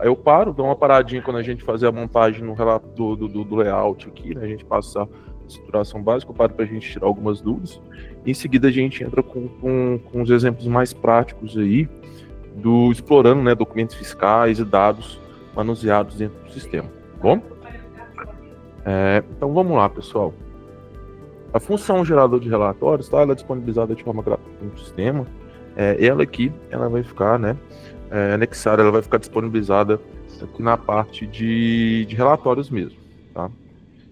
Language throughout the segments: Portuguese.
Aí eu paro, dou uma paradinha quando a gente fazer a montagem no relato do layout aqui, né? A gente passa a estruturação básica, eu paro para a gente tirar algumas dúvidas. E em seguida a gente entra com os exemplos mais práticos aí, explorando, né, documentos fiscais e dados manuseados dentro do sistema, tá bom? Então vamos lá, pessoal. A função gerador de relatórios, tá? Ela é disponibilizada de forma gratuita no sistema. Ela aqui, ela vai ficar, né, anexada, ela vai ficar disponibilizada aqui na parte de relatórios mesmo, tá?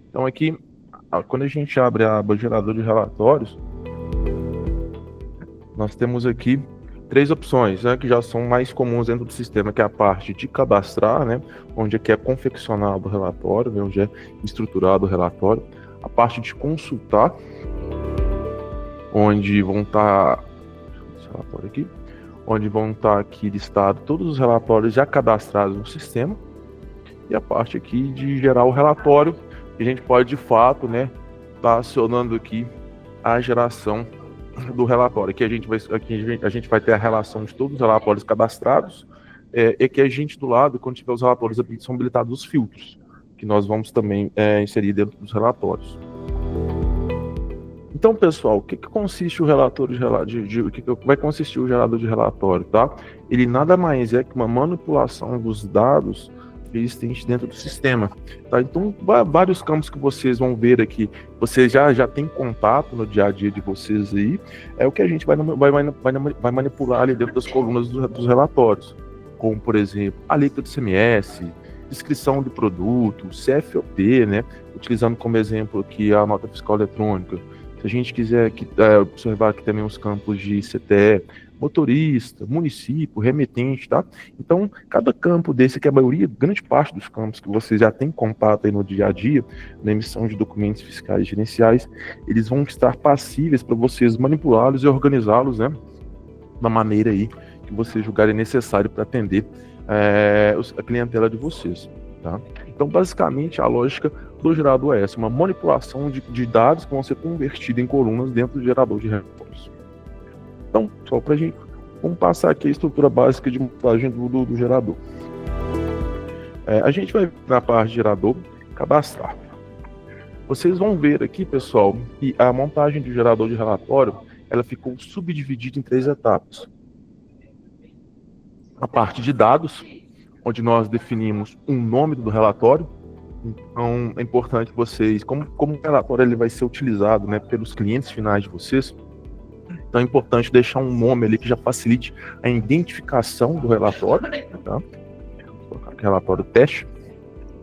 Então aqui, quando a gente abre a aba gerador de relatórios, nós temos aqui 3 opções, né, que já são mais comuns dentro do sistema, que é a parte de cadastrar, né, onde aqui é confeccionado o relatório, né, onde é estruturado o relatório. A parte de consultar, onde vão estar aqui listados todos os relatórios já cadastrados no sistema. E a parte aqui de gerar o relatório, que a gente pode, de fato, né, estar acionando aqui a geração do relatório. Aqui a gente vai ter a relação de todos os relatórios cadastrados, e que a gente, do lado, quando tiver os relatórios são habilitados os filtros, que nós vamos também inserir dentro dos relatórios. Então, pessoal, o que consiste o relatório vai consistir o gerador de relatório, tá? Ele nada mais é que uma manipulação dos dados existentes dentro do sistema, tá? Então, vários campos que vocês vão ver aqui, vocês já tem contato no dia a dia de vocês aí, é o que a gente vai manipular ali dentro das colunas dos relatórios, como, por exemplo, a alíquota do ICMS, descrição de produto, CFOP, né? Utilizando como exemplo aqui a nota fiscal eletrônica. Se a gente quiser observar aqui também os campos de CTE, motorista, município, remetente, tá? Então, cada campo desse, que a maioria, grande parte dos campos que vocês já têm contato aí no dia a dia, na emissão de documentos fiscais gerenciais, eles vão estar passíveis para vocês manipulá-los e organizá-los, né? Da maneira aí que vocês julgarem necessário para atender a clientela de vocês, tá? Então, basicamente, a lógica do gerador é essa, uma manipulação de dados que vão ser convertidos em colunas dentro do gerador de relatórios. Então, só para a gente, vamos passar aqui a estrutura básica de montagem do gerador. A gente vai na parte de gerador, cadastrar. Vocês vão ver aqui, pessoal, que a montagem do gerador de relatório, ela ficou subdividida em 3 etapas. A parte de dados, onde nós definimos um nome do relatório. Então, é importante vocês, como o relatório ele vai ser utilizado, né, pelos clientes finais de vocês, então é importante deixar um nome ali que já facilite a identificação do relatório, tá? Vou colocar aqui relatório teste.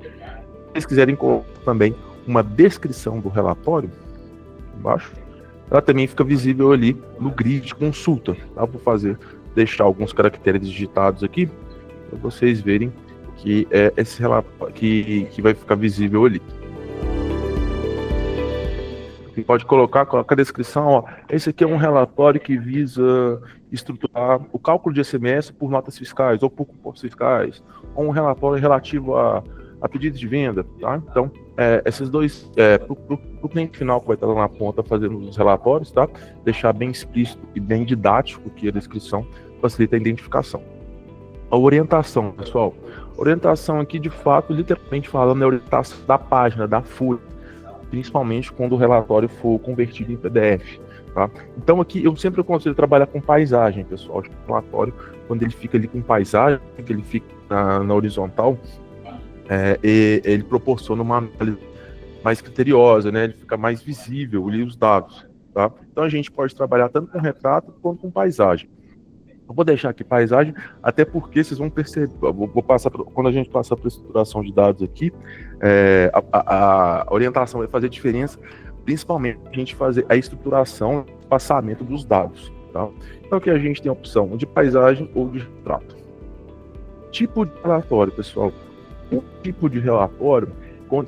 Se vocês quiserem colocar também uma descrição do relatório, embaixo, ela também fica visível ali no grid de consulta, tá? Vou deixar alguns caracteres digitados aqui, para vocês verem que esse relatório que vai ficar visível ali. Você pode colocar a descrição, ó, esse aqui é um relatório que visa estruturar o cálculo de ICMS por notas fiscais ou por impostos fiscais, ou um relatório relativo a pedidos de venda, tá? Então, esses dois, para o cliente final que vai estar lá na ponta fazendo os relatórios, tá? Deixar bem explícito e bem didático que a descrição facilita a identificação. A orientação, pessoal. Orientação aqui, de fato, literalmente falando, é a orientação da página, da folha, principalmente quando o relatório for convertido em PDF, tá? Então aqui eu sempre aconselho trabalhar com paisagem, pessoal. O relatório, quando ele fica ali com paisagem, que ele fica na horizontal, ele proporciona uma análise mais criteriosa, né? Ele fica mais visível ali os dados, tá? Então a gente pode trabalhar tanto com retrato quanto com paisagem. Eu vou deixar aqui paisagem, até porque vocês vão perceber, quando a gente passar para a estruturação de dados aqui, a orientação vai fazer diferença, principalmente a gente fazer a estruturação, passamento dos dados, tá? Então aqui a gente tem a opção de paisagem ou de retrato. Tipo de relatório, pessoal. O tipo de relatório,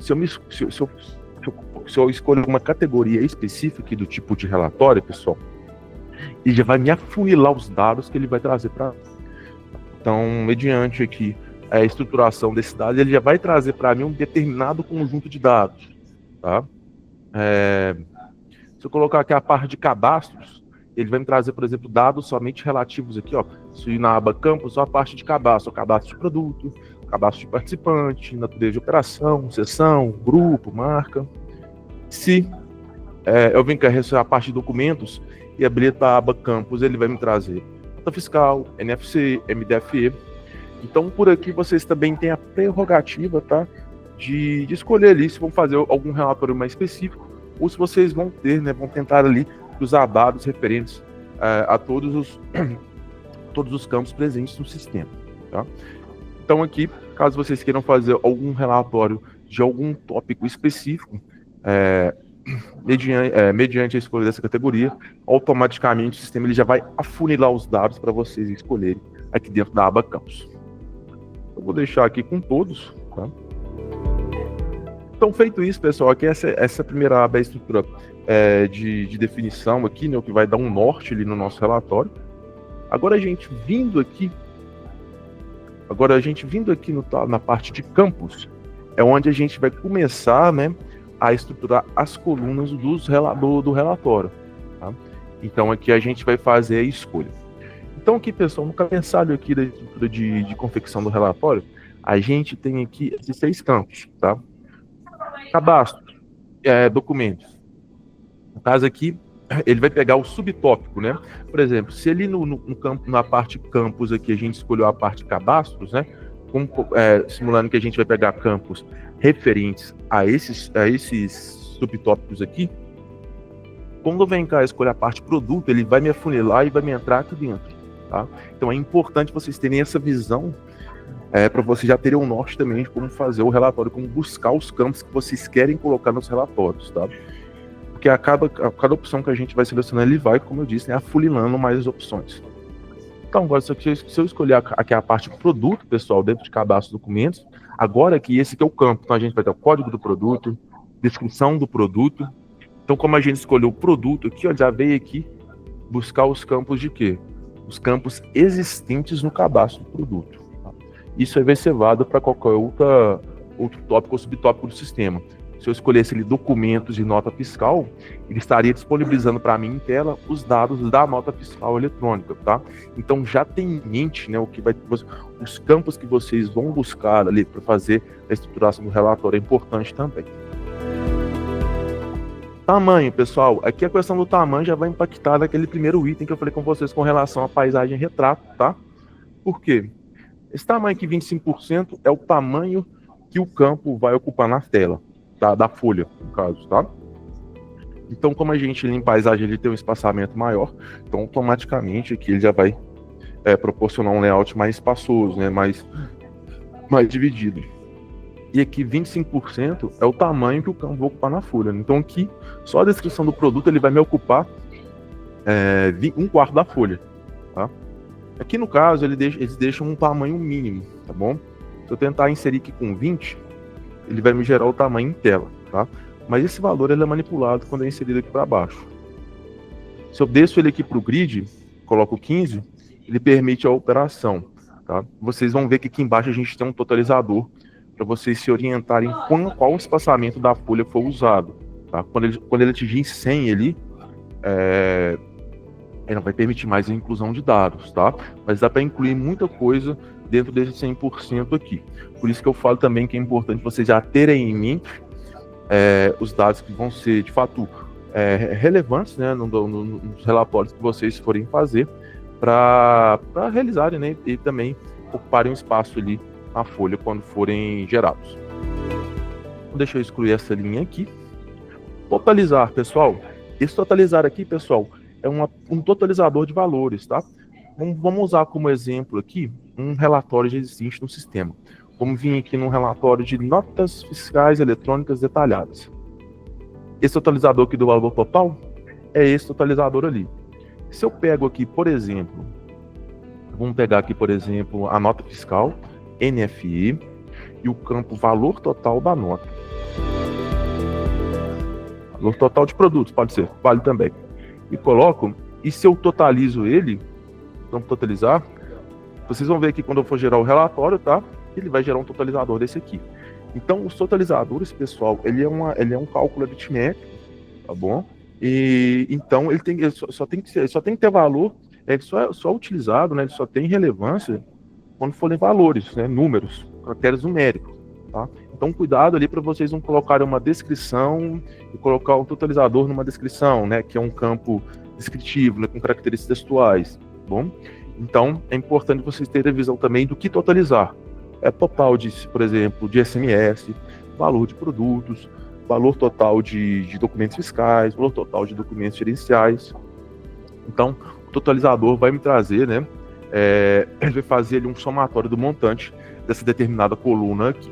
se eu escolher uma categoria específica aqui do tipo de relatório, pessoal, ele já vai me afunilar os dados que ele vai trazer para. Então, mediante aqui a estruturação desse dado, ele já vai trazer para mim um determinado conjunto de dados, tá? Se eu colocar aqui a parte de cadastros, ele vai me trazer, por exemplo, dados somente relativos aqui, ó. Se ir na aba campos, só a parte de cadastro, o cadastro de produto, cadastro de participante, natureza de operação, seção, grupo, marca. Se eu vim carregar a parte de documentos e habilitar a aba campus, ele vai me trazer nota fiscal, NFC, MDFE. Então, por aqui, vocês também têm a prerrogativa, tá, de escolher ali se vão fazer algum relatório mais específico ou se vocês vão ter, né, vão tentar ali usar dados referentes a todos os campos presentes no sistema, tá? Então, aqui, caso vocês queiram fazer algum relatório de algum tópico específico, mediante a escolha dessa categoria, automaticamente o sistema ele já vai afunilar os dados para vocês escolherem aqui dentro da aba campus. Eu vou deixar aqui com todos, tá? Então, feito isso, pessoal, aqui essa primeira aba é a estrutura de definição aqui, né, o que vai dar um norte ali no nosso relatório. Agora a gente vindo aqui na parte de campus, é onde a gente vai começar, né, a estruturar as colunas do relatório, tá? Então aqui a gente vai fazer a escolha. Então aqui, pessoal, no cabeçalho aqui da estrutura de confecção do relatório, a gente tem aqui esses 6 campos, tá? Cadastro, documentos. No caso aqui, ele vai pegar o subtópico, né? Por exemplo, se ali no campo, na parte campus aqui, a gente escolheu a parte cadastros, né? Simulando que a gente vai pegar campos referentes a esses subtópicos aqui. Quando eu venho cá escolher a parte produto, ele vai me afunilar e vai me entrar aqui dentro, tá? Então é importante vocês terem essa visão para vocês já terem um norte também de como fazer o relatório, como buscar os campos que vocês querem colocar nos relatórios, tá? Porque a cada opção que a gente vai selecionar, ele vai, como eu disse, né, afunilando mais as opções. Então, agora, se eu escolher aqui a parte produto, pessoal, dentro de cadastro de documentos, agora aqui, esse aqui é o campo. Então, a gente vai ter o código do produto, descrição do produto. Então, como a gente escolheu o produto aqui, ó, já veio aqui buscar os campos de quê? Os campos existentes no cadastro do produto. Tá? Isso aí vai ser válido para qualquer outro tópico ou subtópico do sistema. Se eu escolhesse ali documentos e nota fiscal, ele estaria disponibilizando para mim em tela os dados da nota fiscal eletrônica, tá? Então já tem em mente, né, os campos que vocês vão buscar ali para fazer a estruturação do relatório é importante também. Tamanho, pessoal, aqui a questão do tamanho já vai impactar naquele primeiro item que eu falei com vocês com relação à paisagem retrato, tá? Por quê? Esse tamanho aqui, 25%, é o tamanho que o campo vai ocupar na tela. Da folha, no caso, tá? Então, como a gente em paisagem ele tem um espaçamento maior, então automaticamente aqui ele já vai proporcionar um layout mais espaçoso, né? Mais dividido. E aqui 25% é o tamanho que o campo vai ocupar na folha. Então aqui, só a descrição do produto ele vai me ocupar 1/4 da folha, tá? Aqui no caso eles deixam um tamanho mínimo, tá bom? Se eu tentar inserir aqui com 20, ele vai me gerar o tamanho em tela, tá? Mas esse valor ele é manipulado quando é inserido aqui para baixo. Se eu desço ele aqui para o grid, coloco 15, ele permite a operação, tá? Vocês vão ver que aqui embaixo a gente tem um totalizador para vocês se orientarem qual o espaçamento da folha for usado, tá? Quando ele atingir 100 ali, ele não vai permitir mais a inclusão de dados, tá? Mas dá para incluir muita coisa dentro desse 100% aqui. Por isso que eu falo também que é importante vocês já terem em mente os dados que vão ser, de fato, relevantes, né, nos relatórios que vocês forem fazer para realizarem, né, e também ocuparem um espaço ali na folha quando forem gerados. Deixa eu excluir essa linha aqui. Totalizar, pessoal. Esse totalizar aqui, pessoal, é um totalizador de valores, tá? Vamos usar como exemplo aqui um relatório já existente no sistema. Vamos vir aqui num relatório de notas fiscais eletrônicas detalhadas. Esse totalizador aqui do valor total é esse totalizador ali. Se eu pego aqui, por exemplo, vamos pegar aqui, por exemplo, a nota fiscal, NFE, e o campo valor total da nota. Valor total de produtos, pode ser, vale também. E coloco, e se eu totalizo ele, vamos totalizar, vocês vão ver aqui quando eu for gerar o relatório, tá? Ele vai gerar um totalizador desse aqui. Então, os totalizadores, pessoal, ele é um cálculo aritmético, tá bom? E então ele só tem que ter valor, ele só é utilizado, né? Ele só tem relevância quando forem valores, né? Números. caracteres numéricos, tá? Então, cuidado ali para vocês não colocarem uma descrição e colocar o totalizador numa descrição, né? Que é um campo descritivo, né, com características textuais, tá bom? Então, é importante vocês terem a visão também do que totalizar. É total de, por exemplo, de SMS, valor de produtos, valor total de documentos fiscais, valor total de documentos gerenciais. Então, o totalizador vai me trazer, né? Ele vai fazer ali um somatório do montante dessa determinada coluna aqui.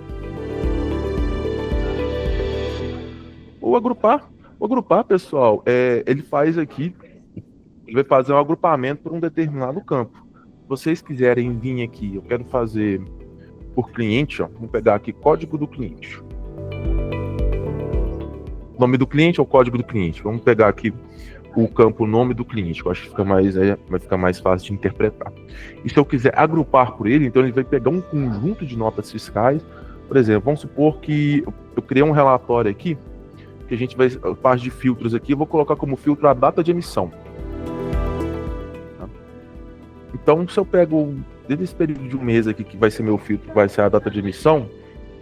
O agrupar, pessoal, ele faz aqui, ele vai fazer um agrupamento por um determinado campo. Se vocês quiserem vir aqui, eu quero fazer por cliente, ó, vamos pegar aqui código do cliente. Nome do cliente ou código do cliente? Vamos pegar aqui o campo nome do cliente, que eu acho que vai ficar mais fácil de interpretar. E se eu quiser agrupar por ele, então ele vai pegar um conjunto de notas fiscais. Por exemplo, vamos supor que eu criei um relatório aqui, que a gente vai, a parte de filtros aqui, eu vou colocar como filtro a data de emissão. Então, se eu pego desde esse período de um mês aqui, que vai ser meu filtro, vai ser a data de emissão,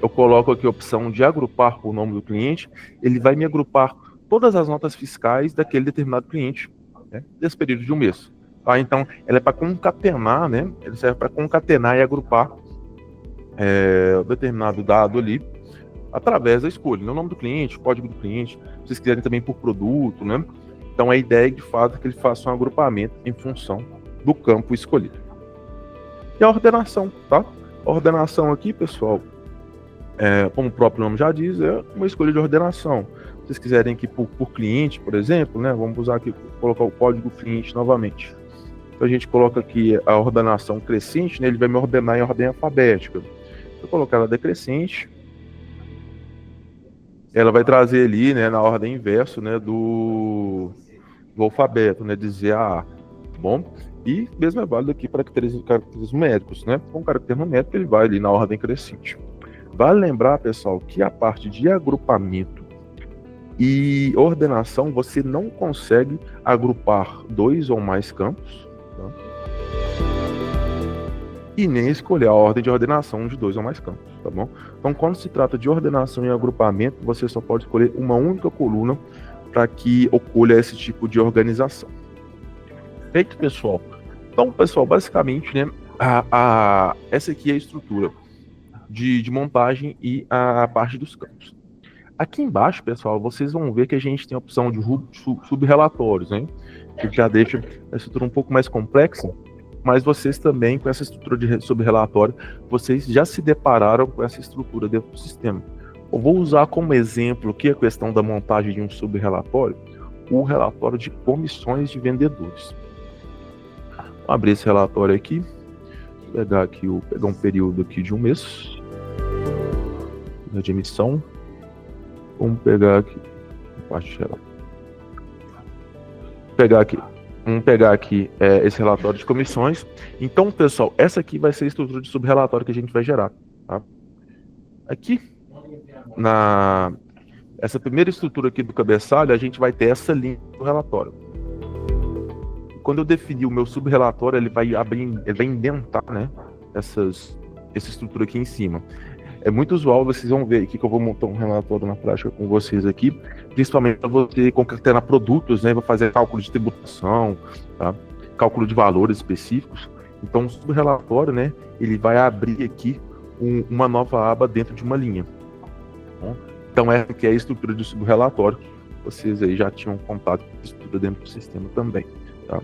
eu coloco aqui a opção de agrupar por nome do cliente, ele vai me agrupar todas as notas fiscais daquele determinado cliente, né, desse período de um mês. Tá? Então, ela é para concatenar, né? Ele serve para concatenar e agrupar o determinado dado ali, através da escolha, né? O nome do cliente, o código do cliente, se vocês quiserem também por produto, né? Então, a ideia, de fato, é que ele faça um agrupamento em função do campo escolhido. E a ordenação, tá? A ordenação aqui, pessoal, como o próprio nome já diz, é uma escolha de ordenação. Se vocês quiserem aqui por cliente, por exemplo, né? Vamos usar aqui, colocar o código cliente novamente. Então, a gente coloca aqui a ordenação crescente, né? Ele vai me ordenar em ordem alfabética. Se eu colocar ela decrescente, ela vai trazer ali, né, na ordem inverso, né, do alfabeto, né, de Z a A, tá bom? E mesmo é válido aqui para caracteres numéricos, né? Com caractere numérico ele vai ali na ordem crescente. Vale lembrar, pessoal, que a parte de agrupamento e ordenação, você não consegue agrupar 2 ou mais campos, tá? E nem escolher a ordem de ordenação de 2 ou mais campos, tá bom? Então, quando se trata de ordenação e agrupamento, você só pode escolher uma única coluna para que ocorra esse tipo de organização. Feito, pessoal? Então, pessoal, basicamente, né, essa aqui é a estrutura de montagem e a parte dos campos. Aqui embaixo, pessoal, vocês vão ver que a gente tem a opção de sub-relatórios, né? Que já deixa a estrutura um pouco mais complexa, mas vocês também, com essa estrutura de sub-relatório, vocês já se depararam com essa estrutura dentro do sistema. Eu vou usar como exemplo aqui a questão da montagem de um sub-relatório, o relatório de comissões de vendedores. Vou abrir esse relatório aqui, pegar um período aqui de um mês, de emissão. Vamos pegar aqui a parte de relatório. Vamos pegar aqui esse relatório de comissões. Então, pessoal, essa aqui vai ser a estrutura de sub-relatório que a gente vai gerar, tá? Aqui, essa primeira estrutura aqui do cabeçalho, a gente vai ter essa linha do relatório. Quando eu definir o meu sub-relatório, ele vai indentar, né, essa estrutura aqui em cima. É muito usual, vocês vão ver aqui que eu vou montar um relatório na prática com vocês aqui, principalmente para você concatenar produtos, né? Vou fazer cálculo de tributação, tá? Cálculo de valores específicos. Então, o sub-relatório, né? Ele vai abrir aqui uma nova aba dentro de uma linha. Tá? Então, essa aqui é a estrutura de sub-relatório. Vocês aí já tinham contato com a estrutura dentro do sistema também, tá?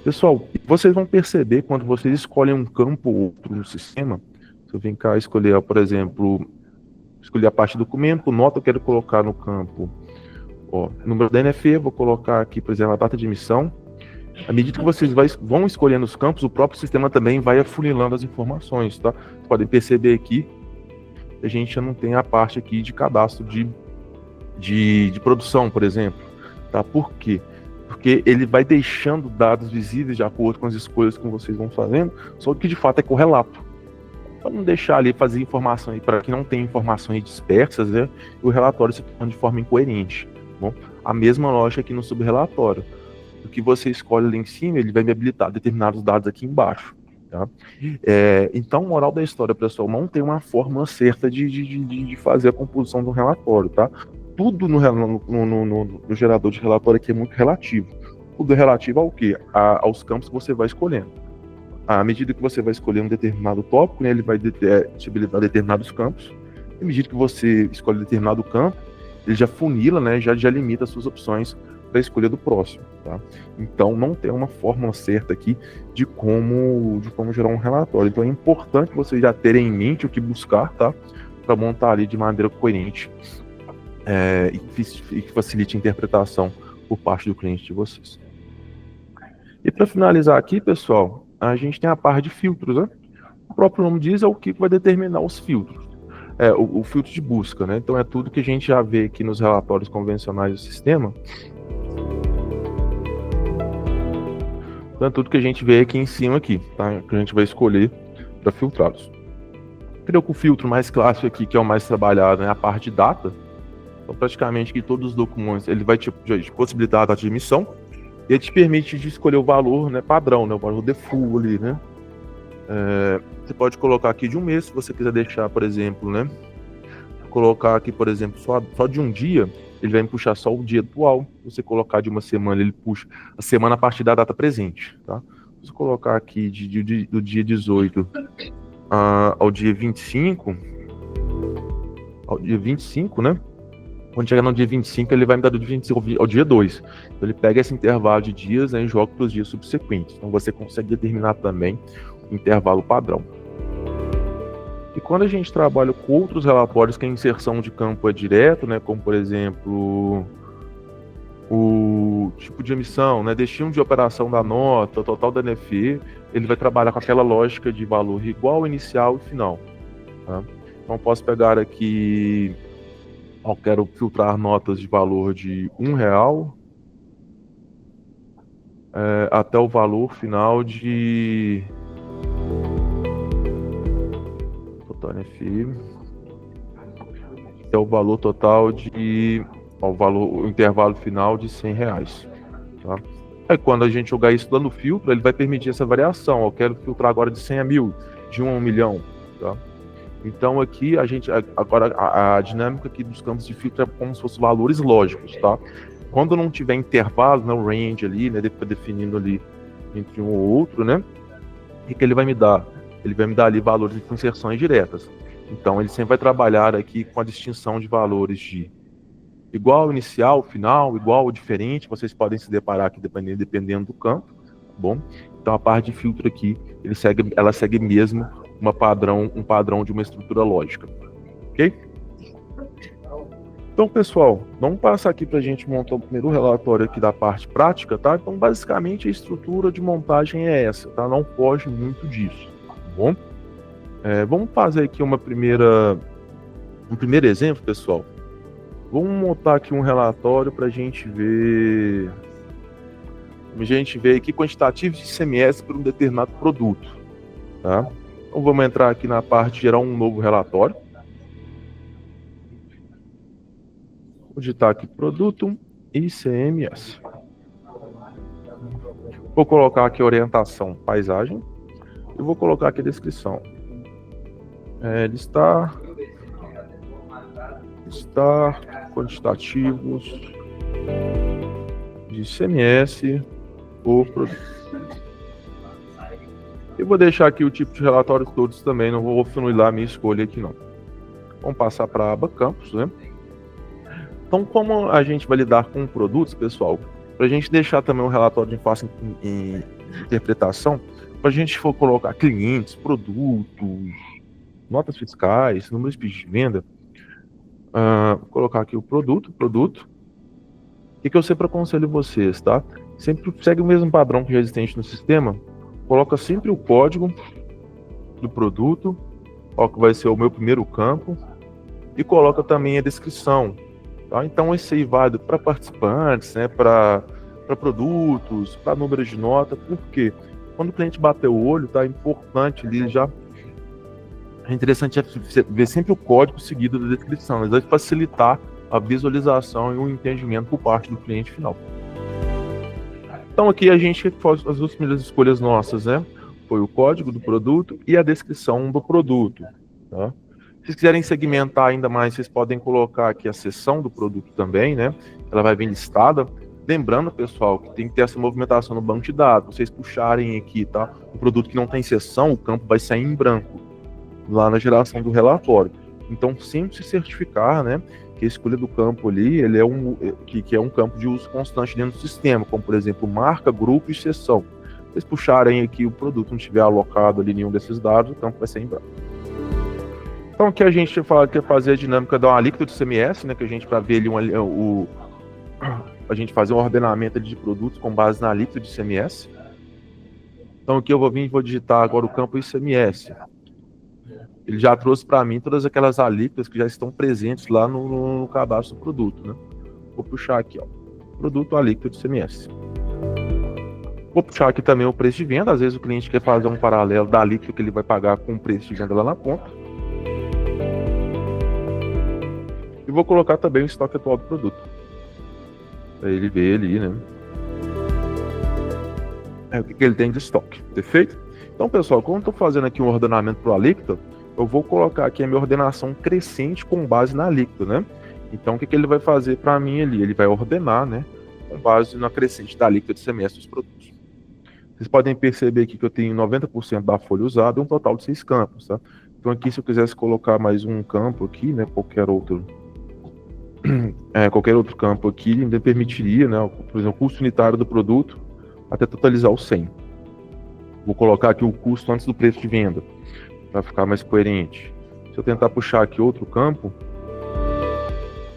Pessoal, vocês vão perceber quando vocês escolhem um campo ou outro no sistema. Se eu vim cá escolher, por exemplo, escolher a parte do documento, nota eu quero colocar no campo, número da NFE, vou colocar aqui, por exemplo, a data de emissão. À medida que vocês vão escolhendo os campos, o próprio sistema também vai afunilando as informações, tá? Vocês podem perceber aqui que a gente já não tem a parte aqui de cadastro de produção, por exemplo, tá? Por quê? Porque ele vai deixando dados visíveis de acordo com as escolhas que vocês vão fazendo, só que de fato é correlato. Para não deixar ali fazer informação aí para que não tem informações dispersas, né? O relatório se torna de forma incoerente. Bom, a mesma lógica aqui no subrelatório. O que você escolhe ali em cima, ele vai me habilitar determinados dados aqui embaixo. Tá? Então, moral da história, pessoal, não tem uma forma certa de fazer a composição do relatório, tá? Tudo no gerador de relatório aqui é muito relativo. Tudo é relativo ao quê? Aos campos que você vai escolhendo. À medida que você vai escolher um determinado tópico, né, ele vai te habilitar determinados campos. À medida que você escolhe determinado campo, ele já funila, né, já limita as suas opções para a escolha do próximo, tá? Então, não tem uma fórmula certa aqui de como gerar um relatório. Então, é importante vocês já terem em mente o que buscar, tá? Para montar ali de maneira coerente e que facilite a interpretação por parte do cliente de vocês. E para finalizar aqui, pessoal, a gente tem a parte de filtros, né? O próprio nome diz é o que vai determinar os filtros. O filtro de busca, né? Então é tudo que a gente já vê aqui nos relatórios convencionais do sistema. Então é tudo que a gente vê aqui em cima aqui, tá? Que a gente vai escolher para filtrá-los. Creio que o filtro mais clássico aqui, que é o mais trabalhado, é a parte de data. Então praticamente que todos os documentos, ele vai te possibilitar a data de emissão e ele te permite de escolher o valor, né, padrão, né, o valor default ali, né? Você pode colocar aqui de um mês, se você quiser deixar, por exemplo, né? Colocar aqui, por exemplo, só de um dia, ele vai me puxar só o dia atual. Se você colocar de uma semana, ele puxa a semana a partir da data presente, tá? Se você colocar aqui do dia 18 ao dia 25, né? Quando chegar no dia 25, ele vai me dar do dia 25 ao dia 2. Então, ele pega esse intervalo de dias, né, e joga para os dias subsequentes. Então, você consegue determinar também o intervalo padrão. E quando a gente trabalha com outros relatórios que a inserção de campo é direto, né, como, por exemplo, o tipo de emissão, né, destino de operação da nota, total da NFE, ele vai trabalhar com aquela lógica de valor igual, inicial e final. Tá? Então, eu posso pegar aqui... Eu quero filtrar notas de valor de R$1 até o valor final de total NFI, até o valor total de o intervalo final de R$100, tá? Aí quando a gente jogar isso lá no filtro, ele vai permitir essa variação. Eu quero filtrar agora de 100 a 1000, de 1 a 1 milhão, tá? Então aqui agora a dinâmica aqui dos campos de filtro é como se fossem valores lógicos, tá? Quando não tiver intervalo, né, o range ali, né, definindo ali entre um ou outro, né? O que ele vai me dar? Ele vai me dar ali valores de inserções diretas. Então ele sempre vai trabalhar aqui com a distinção de valores de igual, inicial, final, igual ou diferente. Vocês podem se deparar aqui dependendo do campo, tá bom? Então a parte de filtro aqui, ela segue mesmo um padrão de uma estrutura lógica, ok? Então, pessoal, vamos passar aqui para a gente montar o primeiro relatório aqui da parte prática, tá? Então, basicamente, a estrutura de montagem é essa, tá? Não foge muito disso, tá bom? Vamos fazer aqui um primeiro exemplo, pessoal. Vamos montar aqui um relatório para a gente ver aqui quantitativos de ICMS por um determinado produto, tá? Então vamos entrar aqui na parte de gerar um novo relatório. Vou digitar aqui produto ICMS. Vou colocar aqui orientação paisagem e vou colocar aqui a descrição. Listar quantitativos de ICMS por produto. Eu vou deixar aqui o tipo de relatório todos também, não vou funilar a minha escolha aqui não. Vamos passar para a aba campos, né? Então, como a gente vai lidar com produtos, pessoal, para a gente deixar também um relatório de fácil interpretação, para a gente for colocar clientes, produtos, notas fiscais, números de pedido de venda, vou colocar aqui o produto. O que eu sempre aconselho vocês, tá? Sempre segue o mesmo padrão que já existente no sistema. Coloca sempre o código do produto, que vai ser o meu primeiro campo, e coloca também a descrição. Tá? Então esse aí vale para participantes, né, para produtos, para números de nota, porque quando o cliente bater o olho, tá, é importante ali já. É interessante ver sempre o código seguido da descrição, isso vai facilitar a visualização e o entendimento por parte do cliente final. Então aqui a gente faz as duas primeiras escolhas nossas, né? foi o código do produto e a descrição do produto, tá? Se vocês quiserem segmentar ainda mais, vocês podem colocar aqui a seção do produto também, né? Ela vai vir listada. Lembrando, pessoal, que tem que ter essa movimentação no banco de dados. Vocês puxarem aqui, tá? O produto que não tem seção, o campo vai sair em branco lá na geração do relatório. Então, sempre se certificar, né, que a escolha do campo ali, ele é que é um campo de uso constante dentro do sistema, como, por exemplo, marca, grupo e seção. Se vocês puxarem aqui o produto, não estiver alocado ali nenhum desses dados, o campo vai ser em branco. Então, aqui a gente fala que é fazer a dinâmica da uma alíquota de CMS, né, que a gente, para ver ali a gente fazer um ordenamento de produtos com base na alíquota de CMS. Então, aqui eu vou vir e vou digitar agora o campo ICMS. Ele já trouxe para mim todas aquelas alíquotas que já estão presentes lá no cadastro do produto, né? Vou puxar aqui, ó, produto alíquota de ICMS. Vou puxar aqui também o preço de venda. Às vezes o cliente quer fazer um paralelo da alíquota que ele vai pagar com o preço de venda lá na ponta. E vou colocar também o estoque atual do produto, para ele ver ali, né? O que ele tem de estoque, perfeito? Então, pessoal, como eu estou fazendo aqui um ordenamento para o alíquota, eu vou colocar aqui a minha ordenação crescente com base na alíquota, né? Então, o que ele vai fazer para mim ali? Ele vai ordenar, né, com base na crescente da alíquota de semestre dos produtos. Vocês podem perceber aqui que eu tenho 90% da folha usada e um total de 6 campos, tá? Então, aqui, se eu quisesse colocar mais um campo aqui, né, qualquer outro campo aqui, ainda permitiria, né, por exemplo, o custo unitário do produto até totalizar o 100. Vou colocar aqui o custo antes do preço de venda, para ficar mais coerente. Se eu tentar puxar aqui outro campo,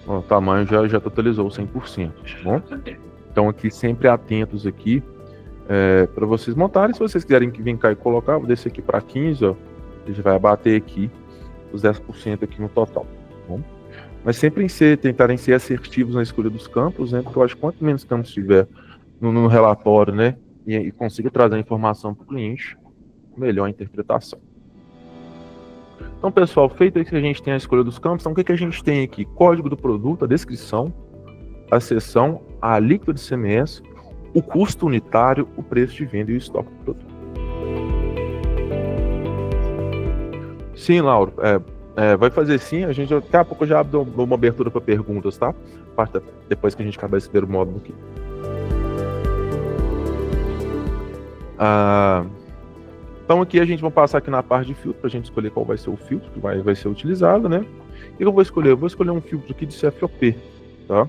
ó, o tamanho já totalizou 100%, tá bom? Então aqui sempre atentos aqui, para vocês montarem. Se vocês quiserem vir cá e colocar, vou descer aqui para 15, ó, ele já vai abater aqui os 10% aqui no total, tá bom? Mas sempre tentarem ser assertivos na escolha dos campos, né? Porque eu acho que quanto menos campos tiver no relatório, né, e consiga trazer a informação para o cliente, melhor a interpretação. Então, pessoal, feito isso que a gente tem a escolha dos campos, então o que a gente tem aqui? Código do produto, a descrição, a seção, a alíquota de ICMS, o custo unitário, o preço de venda e o estoque do produto. Sim, Lauro, vai fazer sim. A gente daqui a pouco eu já abro uma abertura para perguntas, tá? Depois que a gente acabar esse primeiro módulo aqui. Então aqui a gente vai passar aqui na parte de filtro para a gente escolher qual vai ser o filtro que vai ser utilizado, né? E eu vou escolher um filtro aqui de CFOP, tá?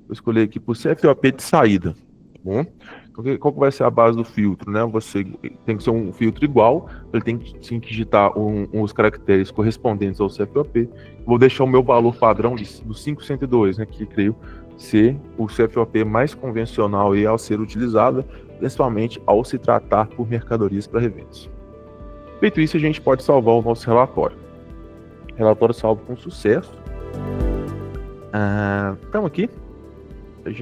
Vou escolher aqui por CFOP de saída, tá bom? Então, qual que vai ser a base do filtro, né? Você tem que ser um filtro igual, ele tem que sim digitar os caracteres correspondentes ao CFOP. Vou deixar o meu valor padrão do 502, né? Que creio ser o CFOP mais convencional e ao ser utilizado, principalmente ao se tratar por mercadorias para revendas. Feito isso, a gente pode salvar o nosso relatório. Relatório salvo com sucesso. Então aqui,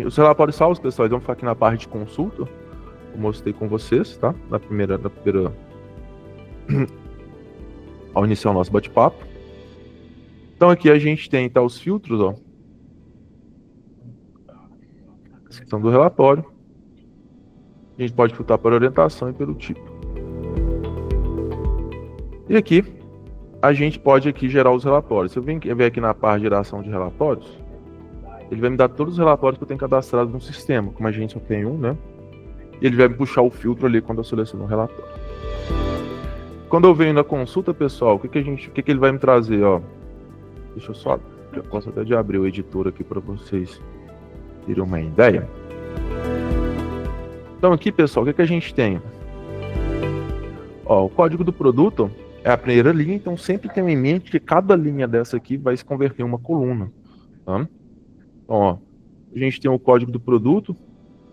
os relatórios salvos, pessoal, vamos ficar aqui na parte de consulta. Eu mostrei com vocês, tá? Na primeira ao iniciar o nosso bate-papo. Então aqui a gente tem os filtros, ó. Descrição do relatório. A gente pode filtrar por orientação e pelo tipo. E aqui, a gente pode aqui gerar os relatórios. Se eu vier aqui na parte de geração de relatórios, ele vai me dar todos os relatórios que eu tenho cadastrado no sistema. Como a gente só tem um, né? E ele vai me puxar o filtro ali quando eu seleciono o relatório. Quando eu venho na consulta, pessoal, o que ele vai me trazer, ó? Deixa eu só... Eu posso até de abrir o editor aqui para vocês terem uma ideia. Então aqui, pessoal, o que a gente tem? Ó, o código do produto é a primeira linha, então sempre tenham em mente que cada linha dessa aqui vai se converter em uma coluna, tá? Então, ó, a gente tem o código do produto,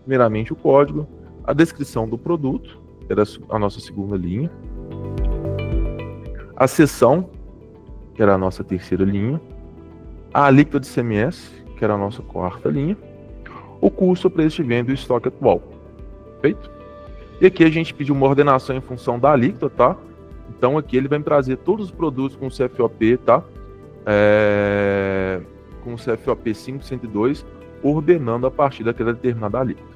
primeiramente o código, a descrição do produto, que era a nossa segunda linha, a seção, que era a nossa terceira linha, a alíquota de ICMS, que era a nossa quarta linha, o custo, o preço de venda e o estoque atual. Feito? E aqui a gente pediu uma ordenação em função da alíquota, tá? Então aqui ele vai me trazer todos os produtos com CFOP, tá? Com CFOP 502, ordenando a partir daquela determinada alíquota.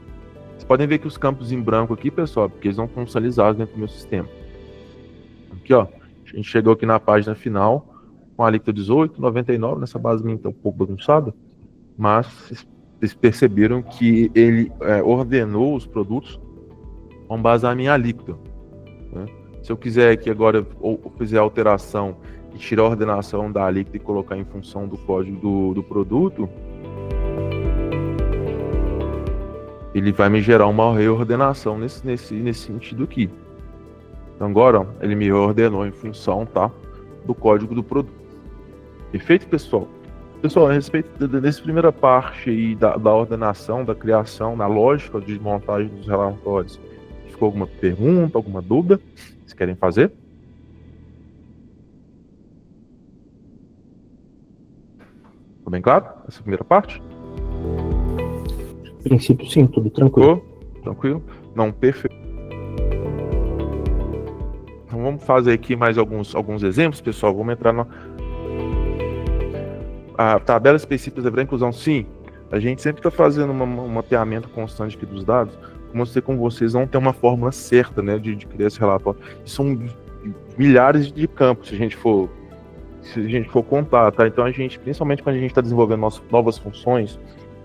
Vocês podem ver que os campos em branco aqui, pessoal, porque eles não estão funcionalizados dentro do meu sistema. Aqui, ó, a gente chegou aqui na página final com a alíquota 18,99, nessa base minha tá um pouco bagunçada, mas vocês perceberam que ele ordenou os produtos com base na minha alíquota, né? Se eu quiser aqui agora ou fizer a alteração e tirar a ordenação da alíquota e colocar em função do código do produto, ele vai me gerar uma reordenação nesse sentido aqui. Então agora, ó, ele me reordenou em função, tá, do código do produto. Perfeito, pessoal? Pessoal, a respeito dessa primeira parte aí da ordenação, da criação, da lógica de montagem dos relatórios, ficou alguma pergunta, alguma dúvida? Vocês querem fazer? Ficou bem claro? Essa primeira parte? A princípio, sim, tudo tranquilo. Ficou? Tranquilo? Não, perfeito. Então vamos fazer aqui mais alguns exemplos, pessoal. Vamos entrar na tabela específica da inclusão. Sim, a gente sempre está fazendo um mapeamento constante aqui dos dados. Mostrei com vocês, não tem uma fórmula certa, né, de criar esse relatório. São milhares de campos, se a gente for contar, tá? Então a gente, principalmente quando a gente está desenvolvendo novas funções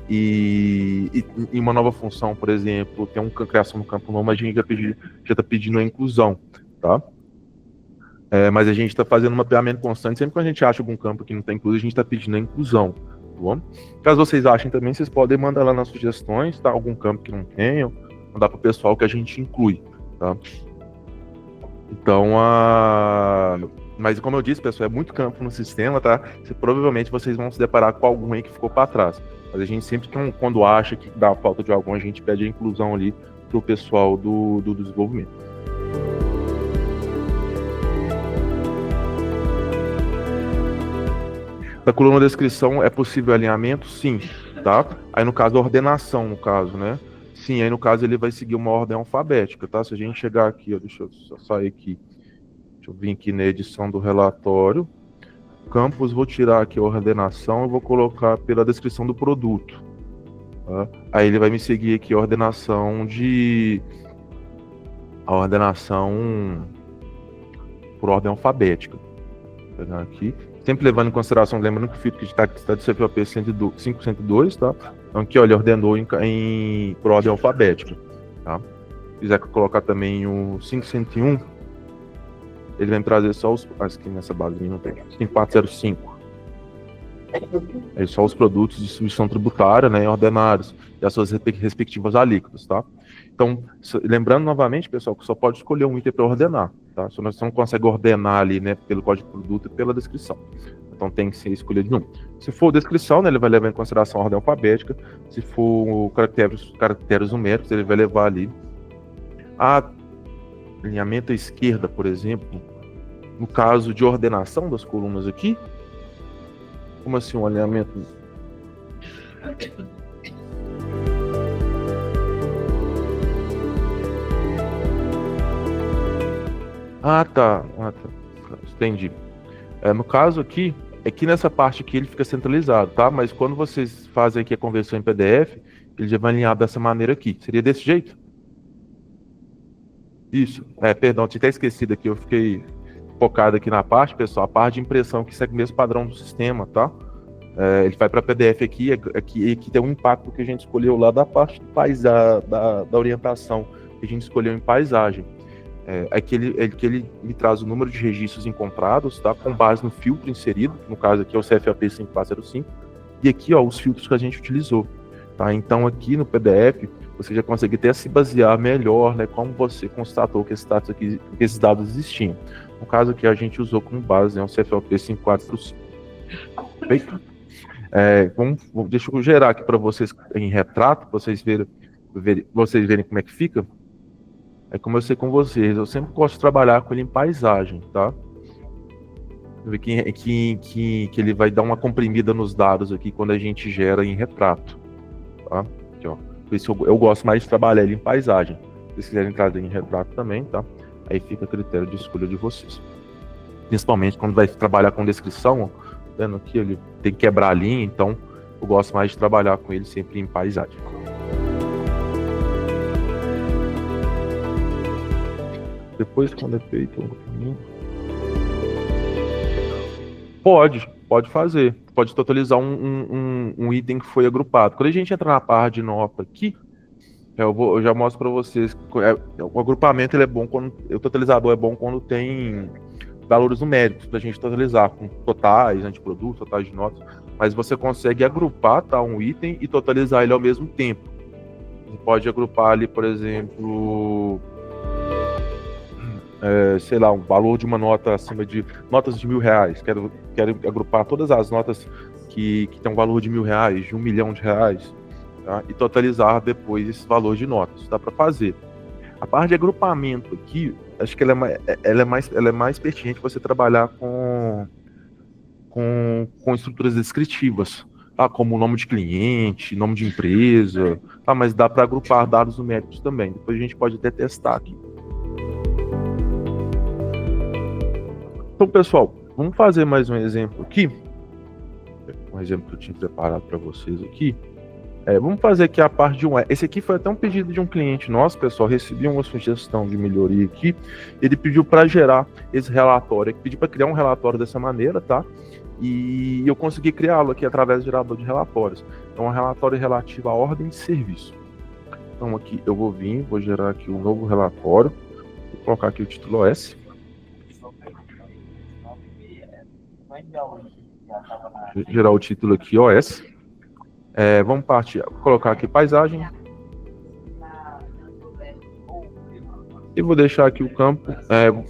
e uma nova função, por exemplo, tem uma criação no campo novo, a gente já está pedindo a inclusão, tá? Mas a gente está fazendo um mapeamento constante, sempre que a gente acha algum campo que não está incluso, a gente está pedindo a inclusão, tá bom? Caso vocês achem também, vocês podem mandar lá nas sugestões, tá? Algum campo que não tenham, mandar para o pessoal que a gente inclui, tá? Então, mas como eu disse, pessoal, é muito campo no sistema, tá? Provavelmente vocês vão se deparar com algum aí que ficou para trás. Mas a gente sempre, quando acha que dá falta de algum, a gente pede a inclusão ali para o pessoal do desenvolvimento. Da coluna descrição, é possível alinhamento? Sim, tá? Aí no caso, ordenação, no caso, né? Sim, aí no caso ele vai seguir uma ordem alfabética, tá? Se a gente chegar aqui, ó, deixa eu só sair aqui. Deixa eu vir aqui na edição do relatório. Campos, vou tirar aqui a ordenação e vou colocar pela descrição do produto. Tá? Aí ele vai me seguir aqui a ordenação por ordem alfabética. Vou pegar aqui. Sempre levando em consideração, lembrando que o filtro que está de CFOP 502, tá? Então aqui, ó, ele ordenou por ordem alfabética, tá? Se quiser colocar também o 501, ele vai me trazer só os... Aqui nessa base não tem. 5405. É só os produtos de substituição tributária, né, ordenados, e as suas respectivas alíquotas, tá? Então, lembrando novamente, pessoal, que só pode escolher um item para ordenar, tá? Você não consegue ordenar ali, né, pelo código de produto e pela descrição. Então tem que ser escolhido um. Se for descrição, né, ele vai levar em consideração a ordem alfabética. Se for caracteres numéricos, ele vai levar ali alinhamento à esquerda, por exemplo. No caso de ordenação das colunas aqui, como assim um alinhamento? Tá. Entendi. No caso aqui, é que nessa parte aqui ele fica centralizado, tá? Mas quando vocês fazem aqui a conversão em PDF, ele já vai alinhar dessa maneira aqui. Seria desse jeito? Isso. Perdão, tinha até esquecido aqui, eu fiquei focado aqui na parte, pessoal, a parte de impressão que segue o mesmo padrão do sistema, tá? Ele vai para PDF aqui tem um impacto que a gente escolheu lá da parte da orientação que a gente escolheu em paisagem. Que ele me traz o número de registros encontrados, tá? Com base no filtro inserido, no caso aqui é o CFAP 5405, e aqui, ó, os filtros que a gente utilizou, tá? Então aqui no PDF você já consegue até se basear melhor, né, como você constatou que esses dados existiam. No caso aqui a gente usou como base, né, o CFAP 5405. Perfeito? Deixa eu gerar aqui para vocês em retrato, para vocês verem como é que fica. Como eu sei com vocês, eu sempre gosto de trabalhar com ele em paisagem, tá? Ver que ele vai dar uma comprimida nos dados aqui quando a gente gera em retrato, tá? Aqui, ó. Por isso eu gosto mais de trabalhar ele em paisagem. Se vocês quiserem trazer em retrato também, tá? Aí fica a critério de escolha de vocês. Principalmente quando vai trabalhar com descrição, ó, vendo aqui, ele tem que quebrar a linha, então eu gosto mais de trabalhar com ele sempre em paisagem. Depois, quando é feito, pode fazer. Pode totalizar um item que foi agrupado. Quando a gente entra na parte de nota aqui, eu já mostro para vocês que o agrupamento ele é bom quando o totalizador é bom quando tem valores numéricos para a gente totalizar com totais, né, de produtos, totais de notas, mas você consegue agrupar, tá, um item e totalizar ele ao mesmo tempo. Você pode agrupar ali, por exemplo, sei lá, um valor de uma nota acima de notas de R$1.000. Quero agrupar todas as notas que tem um valor de R$1.000, de R$1 milhão, tá? E totalizar depois esse valor de notas. Dá para fazer. A parte de agrupamento aqui, acho que ela é mais pertinente você trabalhar com estruturas descritivas, tá? Como nome de cliente, nome de empresa, tá? Mas dá para agrupar dados numéricos também. Depois a gente pode até testar aqui. Então, pessoal, vamos fazer mais um exemplo aqui. Um exemplo que eu tinha preparado para vocês aqui. Vamos fazer aqui a parte de esse aqui foi até um pedido de um cliente nosso, pessoal. Recebi uma sugestão de melhoria aqui. Ele pediu para gerar esse relatório, pediu para criar um relatório dessa maneira, tá? E eu consegui criá-lo aqui através do gerador de relatórios. É um relatório relativo à ordem de serviço. Então aqui eu vou gerar aqui um novo relatório. Vou colocar aqui o título OS. Gerar o título aqui OS. Vamos colocar aqui paisagem. E vou deixar aqui o campo.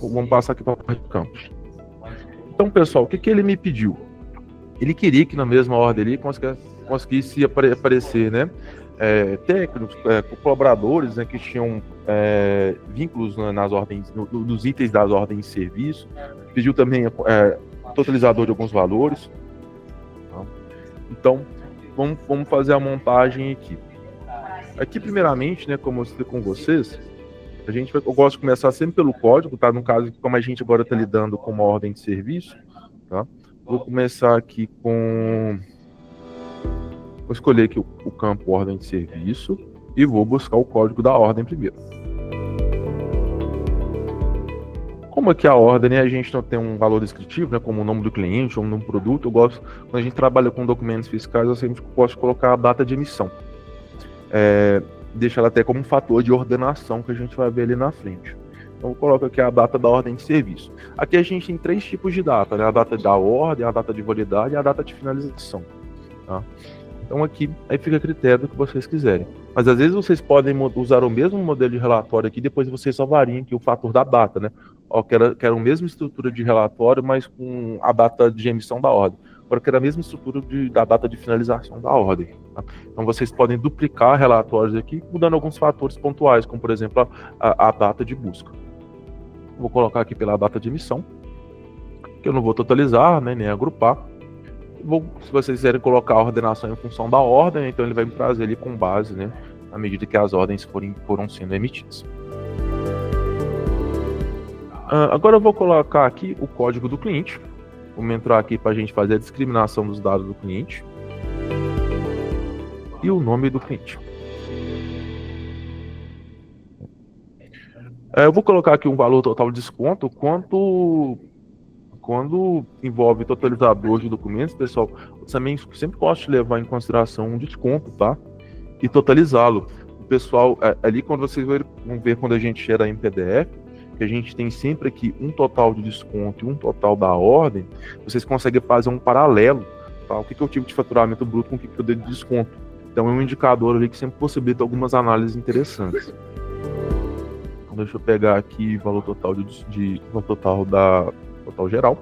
Vamos passar aqui para a parte do campo. Então, pessoal, o que ele me pediu? Ele queria que na mesma ordem ali conseguisse aparecer, né? Técnicos, colaboradores, né, que tinham vínculos, né, nas ordens, nos itens das ordens de serviço. Pediu também totalizador de alguns valores. Então, vamos fazer a montagem aqui. Aqui, primeiramente, né, como eu expliquei com vocês, eu gosto de começar sempre pelo código, tá? No caso, como a gente agora está lidando com uma ordem de serviço, tá? Vou começar aqui com... Vou escolher aqui o campo ordem de serviço e vou buscar o código da ordem primeiro. Como aqui a ordem, né, a gente não tem um valor descritivo, né, como o nome do cliente ou o nome do produto, quando a gente trabalha com documentos fiscais, eu sempre gosto de colocar a data de emissão. Deixa ela até como um fator de ordenação que a gente vai ver ali na frente. Então eu coloco aqui a data da ordem de serviço. Aqui a gente tem 3 tipos de data, né? A data da ordem, a data de validade e a data de finalização. Tá? Então aqui aí fica a critério do que vocês quiserem. Mas às vezes vocês podem usar o mesmo modelo de relatório aqui, depois vocês só variam aqui o fator da data, né? Quero a mesma estrutura de relatório, mas com a data de emissão da ordem. Agora quero a mesma estrutura da data de finalização da ordem. Tá? Então vocês podem duplicar relatórios aqui, mudando alguns fatores pontuais, como por exemplo a data de busca. Vou colocar aqui pela data de emissão, que eu não vou totalizar, né, nem agrupar. Se vocês quiserem colocar a ordenação em função da ordem, então ele vai me trazer ali com base, né, à medida que as ordens foram sendo emitidas. Agora eu vou colocar aqui o código do cliente. Vamos entrar aqui para a gente fazer a discriminação dos dados do cliente. E o nome do cliente. Eu vou colocar aqui um valor total de desconto. Quando envolve totalizador de documentos, pessoal, eu também sempre gosto de levar em consideração um desconto, tá? E totalizá-lo. O pessoal, ali quando vocês vão ver quando a gente gera em PDF, que a gente tem sempre aqui um total de desconto e um total da ordem, vocês conseguem fazer um paralelo, tá? O que é o tipo de faturamento bruto com o que eu dei de desconto. Então é um indicador ali que sempre possibilita algumas análises interessantes. Então deixa eu pegar aqui o valor total total geral.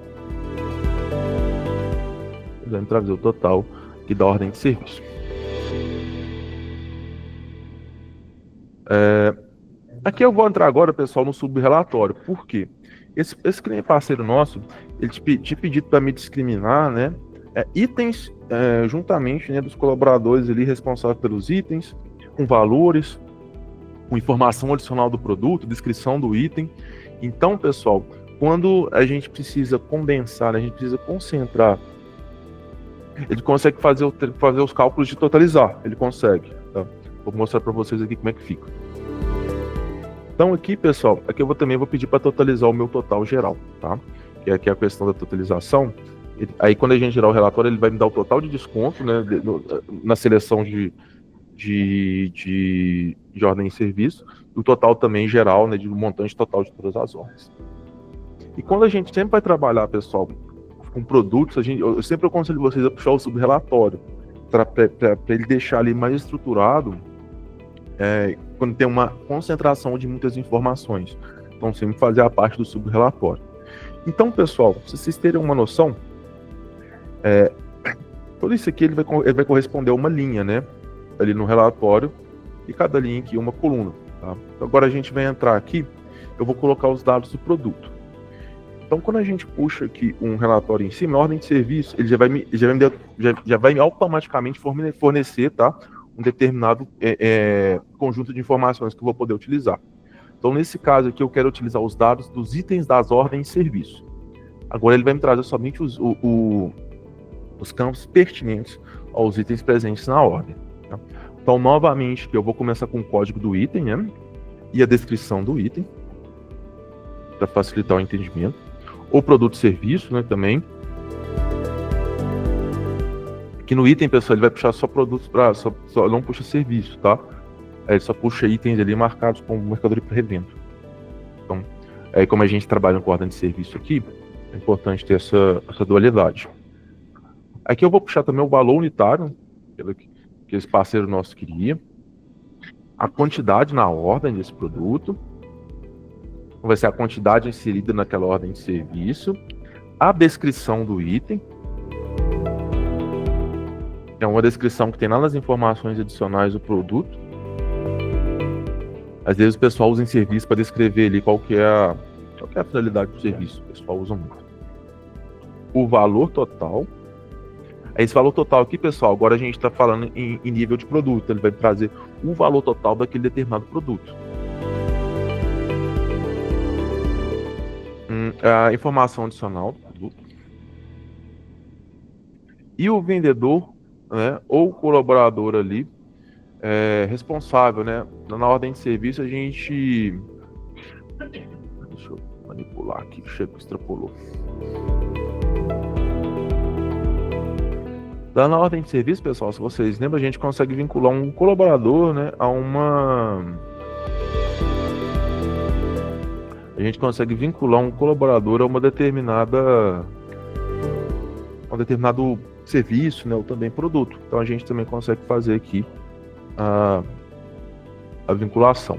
Vamos trazer o total aqui da ordem de serviço. Aqui eu vou entrar agora, pessoal, no subrelatório. Por quê? Esse cliente parceiro nosso, ele tinha pedido para me discriminar, né, itens juntamente, né, dos colaboradores ali responsáveis pelos itens, com valores, com informação adicional do produto, descrição do item. Então, pessoal, quando a gente precisa condensar, a gente precisa concentrar, ele consegue fazer os cálculos de totalizar, ele consegue. Tá? Vou mostrar para vocês aqui como é que fica. Então aqui, pessoal, aqui eu também vou pedir para totalizar o meu total geral, tá? Que aqui é a questão da totalização. Aí quando a gente gerar o relatório, ele vai me dar o total de desconto, né, na seleção de ordem de serviço, e o total também geral, né, de montante total de todas as ordens. E quando a gente sempre vai trabalhar, pessoal, com produtos, eu sempre aconselho vocês a puxar o subrelatório, para ele deixar ali mais estruturado, quando tem uma concentração de muitas informações. Então, sempre fazer a parte do subrelatório. Então, pessoal, se vocês terem uma noção, tudo isso aqui ele vai corresponder a uma linha, né? Ali no relatório, e cada linha aqui uma coluna. Tá? Então, agora a gente vai entrar aqui, eu vou colocar os dados do produto. Então, quando a gente puxa aqui um relatório em cima, a ordem de serviço, ele já vai automaticamente fornecer, tá, um determinado conjunto de informações que eu vou poder utilizar. Então, nesse caso aqui, eu quero utilizar os dados dos itens das ordens de serviço. Agora, ele vai me trazer somente os campos pertinentes aos itens presentes na ordem. Tá? Então, novamente, eu vou começar com o código do item, né, e a descrição do item, para facilitar o entendimento. O produto e serviço, né, também. Aqui no item, pessoal, ele vai puxar só produtos só não puxa serviço, tá? Ele só puxa itens ali marcados como mercadoria para revenda. Então, como a gente trabalha com ordem de serviço aqui, é importante ter essa dualidade. Aqui eu vou puxar também o valor unitário, que esse parceiro nosso queria. A quantidade na ordem desse produto. Vai ser a quantidade inserida naquela ordem de serviço, a descrição do item, é uma descrição que tem lá nas informações adicionais do produto. Às vezes o pessoal usa em serviço para descrever ali qual que é a finalidade do serviço, o pessoal usa muito. O valor total. Esse valor total aqui, pessoal, agora a gente está falando em nível de produto, ele vai trazer o valor total daquele determinado produto. A informação adicional do produto. E o vendedor, né, ou colaborador ali, responsável, né? Na ordem de serviço, a gente... Deixa eu manipular aqui, que o extrapolou. Lá na ordem de serviço, pessoal, se vocês lembram, a gente consegue vincular um colaborador, né, a um determinado serviço, né, ou também produto. Então a gente também consegue fazer aqui a vinculação.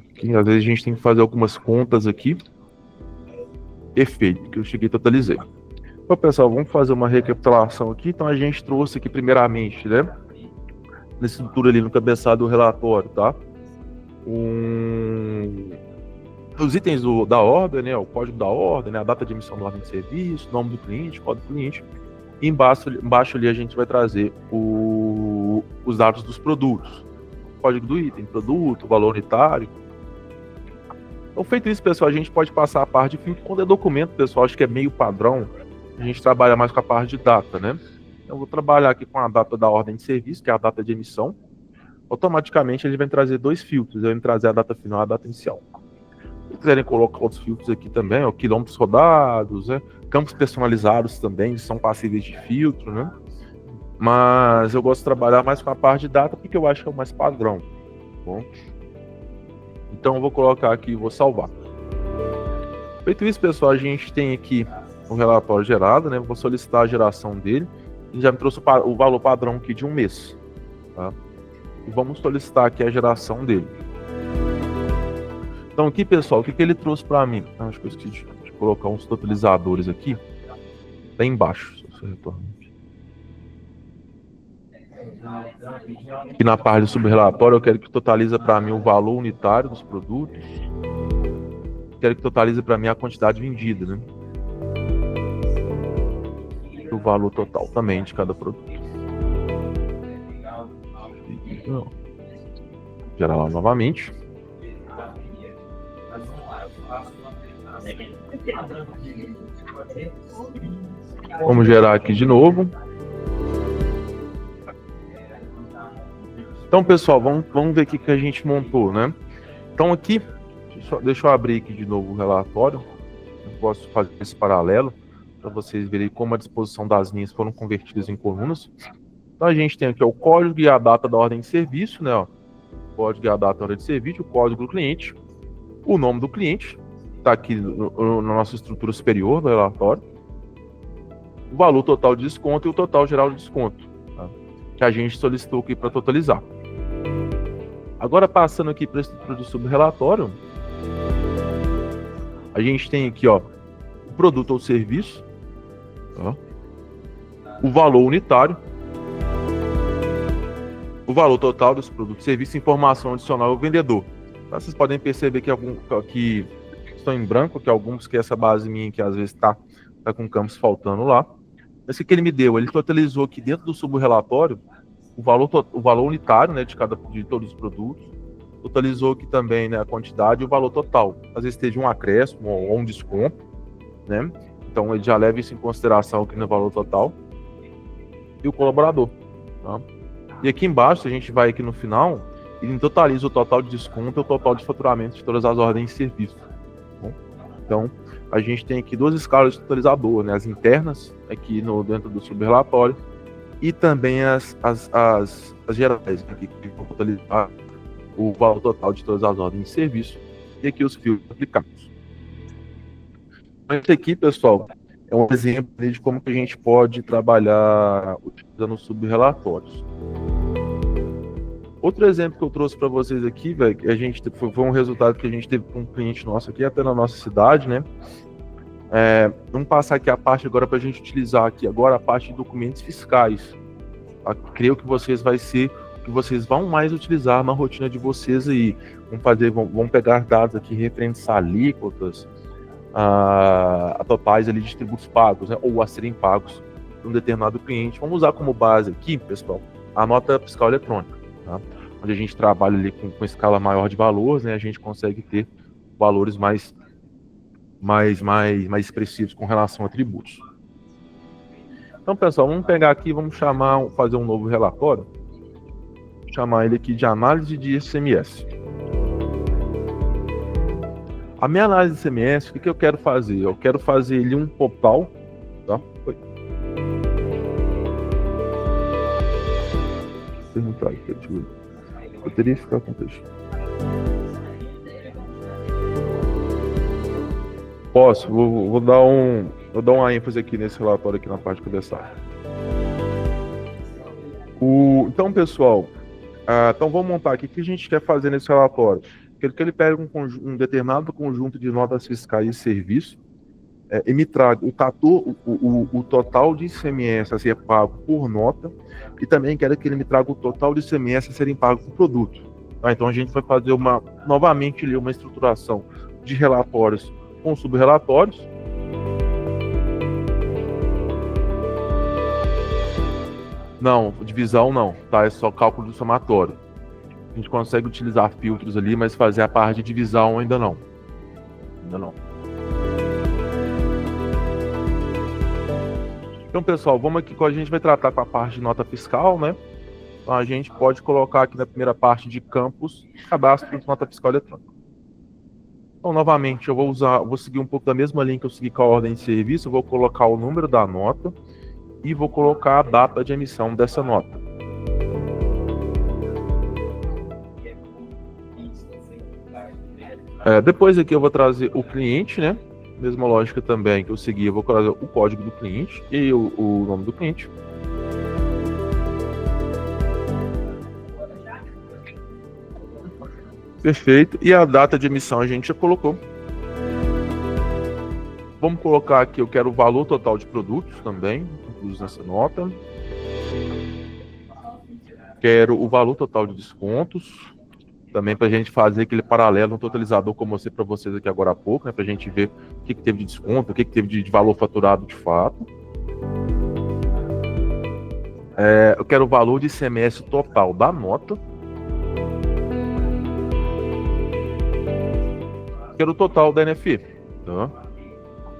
Aqui, às vezes a gente tem que fazer algumas contas aqui. Perfeito, que eu cheguei e totalizei. Então, pessoal, vamos fazer uma recapitulação aqui. Então, a gente trouxe aqui, primeiramente, né, na estrutura ali, no cabeçalho do relatório, tá? Os itens da ordem, né, o código da ordem, né, a data de emissão da ordem de serviço, nome do cliente, código do cliente. E embaixo ali a gente vai trazer os dados dos produtos. Código do item, produto, valor unitário. Então, feito isso, pessoal, a gente pode passar a parte de filtro. Quando é documento, pessoal, acho que é meio padrão. A gente trabalha mais com a parte de data, né? Eu vou trabalhar aqui com a data da ordem de serviço, que é a data de emissão. Automaticamente ele vai trazer dois filtros. Ele vai trazer a data final e a data inicial. Se quiserem colocar outros filtros aqui também, quilômetros rodados, né? Campos personalizados também são passíveis de filtro, né? Mas eu gosto de trabalhar mais com a parte de data porque eu acho que é o mais padrão. Tá bom? Então eu vou colocar aqui e vou salvar. Feito isso, pessoal, a gente tem aqui o relatório gerado, né? Vou solicitar a geração dele. Ele já me trouxe o valor padrão aqui de um mês. Tá? E vamos solicitar aqui a geração dele. Então aqui, pessoal, o que ele trouxe para mim? Acho que eu esqueci de colocar uns totalizadores aqui. Lá embaixo, se você retornar. Aqui na parte do subrelatório, eu quero que totalize para mim o valor unitário dos produtos. Quero que totalize para mim a quantidade vendida, né? E o valor total também de cada produto. Gerar lá novamente. Vamos gerar aqui de novo. Então, pessoal, vamos ver o que a gente montou, né? Então, aqui, deixa eu abrir aqui de novo o relatório. Eu posso fazer esse paralelo para vocês verem como a disposição das linhas foram convertidas em colunas. Então, a gente tem aqui ó, o código e a data da ordem de serviço, né? Ó, o código e a data da ordem de serviço, o código do cliente, o nome do cliente, está aqui na nossa estrutura superior do relatório, o valor total de desconto e o total geral de desconto, tá? Que a gente solicitou aqui para totalizar. Agora, passando aqui para a estrutura do subrelatório, a gente tem aqui ó, o produto ou serviço, tá? O valor unitário, o valor total desse produto, serviço, informação adicional ao vendedor. Tá? Vocês podem perceber que estão em branco, que alguns que essa base minha que às vezes está com campos faltando lá. Esse que ele me deu, ele totalizou aqui dentro do subrelatório o valor unitário, né, de todos os produtos. Totalizou aqui também, né, a quantidade e o valor total. Às vezes teve um acréscimo ou um desconto, né? Então ele já leva isso em consideração aqui no valor total. E o colaborador, tá? E aqui embaixo, a gente vai aqui no final, ele totaliza o total de desconto e o total de faturamento de todas as ordens de serviço. Tá? Então, a gente tem aqui duas escalas de totalizador, né? As internas, aqui dentro do subrelatório, e também as gerais, aqui que vão totalizar o valor total de todas as ordens de serviço, e aqui os filtros aplicados. Esse aqui, pessoal, é um exemplo de como que a gente pode trabalhar utilizando subrelatórios. Outro exemplo que eu trouxe para vocês aqui, velho, que a gente foi um resultado que a gente teve com um cliente nosso aqui, até na nossa cidade, né? Vamos passar aqui a parte agora para a gente utilizar aqui agora a parte de documentos fiscais. Creio que vocês vão mais utilizar na rotina de vocês aí. Vão pegar dados aqui referentes a alíquotas, a totais ali de tributos pagos, né, ou a serem pagos por um determinado cliente. Vamos usar como base aqui, pessoal, a nota fiscal eletrônica, tá? Onde a gente trabalha ali com escala maior de valores, né, a gente consegue ter valores mais expressivos com relação a tributos. Então, pessoal, vamos pegar aqui, vamos fazer um novo relatório, chamar ele aqui de análise de ICMS. A minha análise de ICMS, o que eu quero fazer? Eu quero fazer ele um total, tá? Perguntar aqui, eu teria que ficar com o texto. Posso, vou dar uma ênfase aqui nesse relatório aqui na parte de cabeçalho. Então, pessoal, então vamos montar aqui o que a gente quer fazer nesse relatório. Que ele pega um determinado conjunto de notas fiscais e serviços e me traga o total de ICMS a ser pago por nota, e também quero que ele me traga o total de ICMS a serem pagos por produto. Tá? Então a gente vai fazer novamente uma estruturação de relatórios com subrelatórios. Não, divisão não, tá? É só cálculo do somatório. A gente consegue utilizar filtros ali, mas fazer a parte de divisão ainda não. Então, pessoal, vamos aqui a gente vai tratar com a parte de nota fiscal, né? Então, a gente pode colocar aqui na primeira parte de campos, cadastro de nota fiscal eletrônica. Então, novamente, eu vou seguir um pouco da mesma linha que eu segui com a ordem de serviço, eu vou colocar o número da nota e vou colocar a data de emissão dessa nota. Depois aqui eu vou trazer o cliente, né? Mesma lógica também que eu segui, eu vou trazer o código do cliente e o nome do cliente. Perfeito. E a data de emissão a gente já colocou. Vamos colocar aqui, eu quero o valor total de produtos também, incluso nessa nota. Quero o valor total de descontos. Também para a gente fazer aquele paralelo no totalizador, como eu mostrei para vocês aqui agora há pouco, né? Para a gente ver o que teve de desconto, o que teve de valor faturado de fato. Eu quero o valor de ICMS total da nota. Quero o total da NFE. Tá?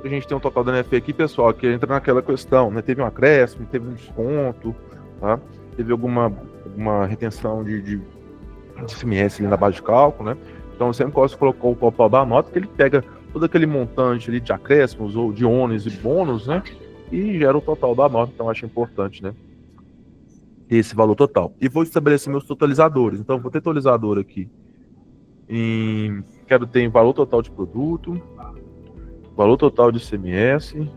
A gente tem um total da NFE aqui, pessoal, que entra naquela questão, né? Teve um acréscimo, teve um desconto, tá? Teve alguma retenção de ICMS ali na base de cálculo, né? Então, eu sempre gosto de colocar o total da nota, que ele pega todo aquele montante ali de acréscimos ou de ônus e bônus, né? E gera o total da nota, então eu acho importante, né? Ter esse valor total. E vou estabelecer meus totalizadores. Então, vou ter totalizador aqui. Quero ter valor total de produto, valor total de ICMS,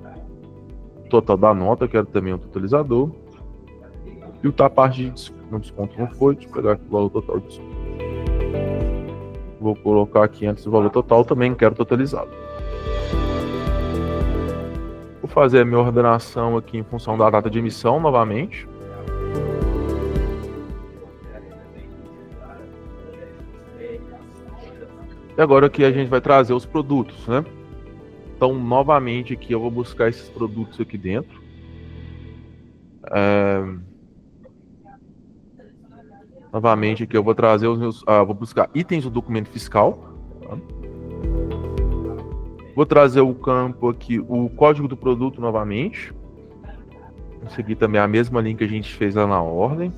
total da nota, quero também um totalizador. E a parte de desconto não foi, deixa eu pegar aqui o valor total de desconto. Vou colocar aqui antes o valor total, também quero totalizado. Vou fazer a minha ordenação aqui em função da data de emissão novamente. E agora aqui a gente vai trazer os produtos, né? Então, novamente aqui eu vou buscar esses produtos aqui dentro. Novamente aqui eu vou trazer os meus... vou buscar itens do documento fiscal. Tá? Vou trazer o campo aqui, o código do produto novamente. Vou seguir também a mesma linha que a gente fez lá na ordem.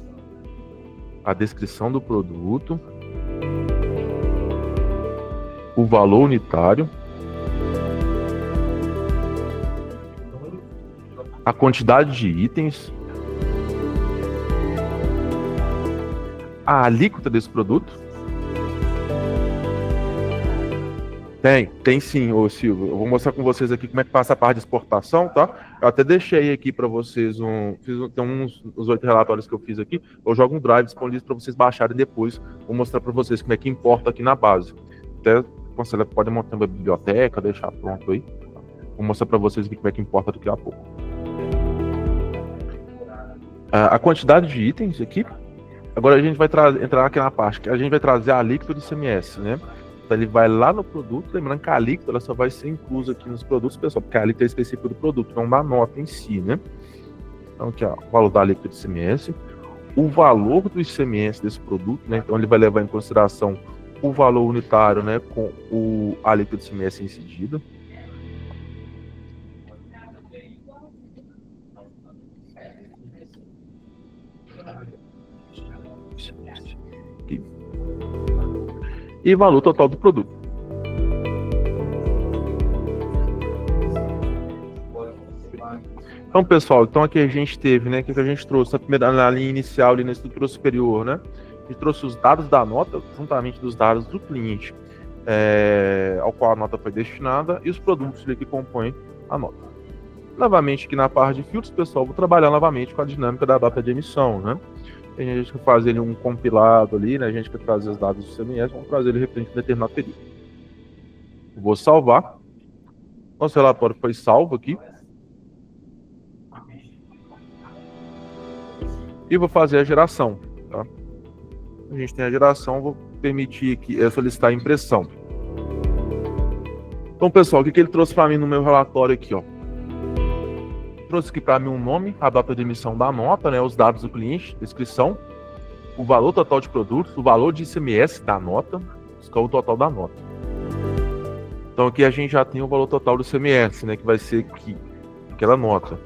A descrição do produto. O valor unitário. A quantidade de itens. A alíquota desse produto. Tem sim, ô Silvio. Eu vou mostrar com vocês aqui como é que passa a parte de exportação, tá? Eu até deixei aqui para vocês tem os 8 relatórios que eu fiz aqui. Eu jogo um drive disponível para vocês baixarem depois. Vou mostrar para vocês como é que importa aqui na base. Até você pode montar uma biblioteca, deixar pronto aí. Vou mostrar para vocês aqui como é que importa daqui a pouco. A quantidade de itens aqui. Agora a gente vai entrar aqui na parte que a gente vai trazer a alíquota do ICMS, né? Então ele vai lá no produto, lembrando que a alíquota ela só vai ser inclusa aqui nos produtos, pessoal, porque a alíquota é específica do produto, não da nota em si, né? Então aqui, ó, o valor da alíquota do ICMS, o valor do ICMS desse produto, né? Então ele vai levar em consideração o valor unitário, né, com a alíquota do ICMS incidida. E valor total do produto. Então, pessoal, aqui a gente teve, né, o que a gente trouxe na linha inicial, ali na estrutura superior, né? A gente trouxe os dados da nota, juntamente dos dados do cliente, ao qual a nota foi destinada, e os produtos ali que compõem a nota. Novamente, aqui na parte de filtros, pessoal, vou trabalhar novamente com a dinâmica da data de emissão, né? A gente quer fazer ele um compilado ali, né? A gente quer trazer os dados do CMS, vamos trazer ele referente a um determinado período. Vou salvar. Nosso relatório foi salvo aqui. E vou fazer a geração, tá? A gente tem a geração, vou permitir aqui solicitar a impressão. Então, pessoal, o que ele trouxe para mim no meu relatório aqui, ó? Trouxe aqui para mim um nome, a data de emissão da nota, né, os dados do cliente, descrição, o valor total de produtos, o valor de ICMS da nota, que é o total da nota. Então aqui a gente já tem o valor total do ICMS, né, que vai ser aqui, aquela nota.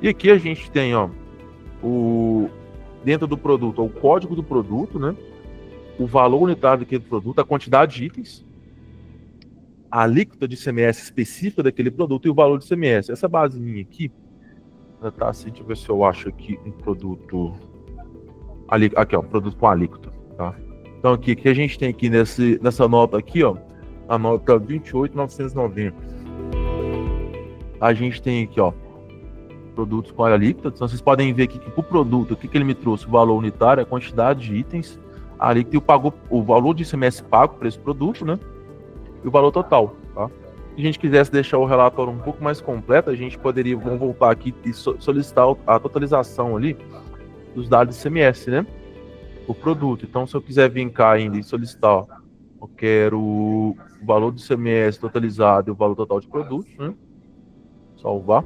E aqui a gente tem, ó, dentro do produto, o código do produto, né, o valor unitário daquele produto, a quantidade de itens, a alíquota de ICMS específica daquele produto e o valor de ICMS. Essa basezinha aqui, tá assim, deixa eu ver se eu acho aqui um produto, aqui ó, produto com alíquota, tá? Então aqui, que a gente tem aqui nessa nota aqui, ó, a nota 28.990. A gente tem aqui, ó, produtos com alíquota. Então vocês podem ver aqui que o produto, o que ele me trouxe, o valor unitário, a quantidade de itens, a alíquota e o valor de ICMS pago para esse produto, né? E o valor total, tá? Se a gente quisesse deixar o relatório um pouco mais completo, a gente poderia, vamos voltar aqui e solicitar a totalização ali dos dados do ICMS, né? O produto. Então, se eu quiser vir cá ainda e solicitar, ó, eu quero o valor do ICMS totalizado e o valor total de produtos, né? Salvar.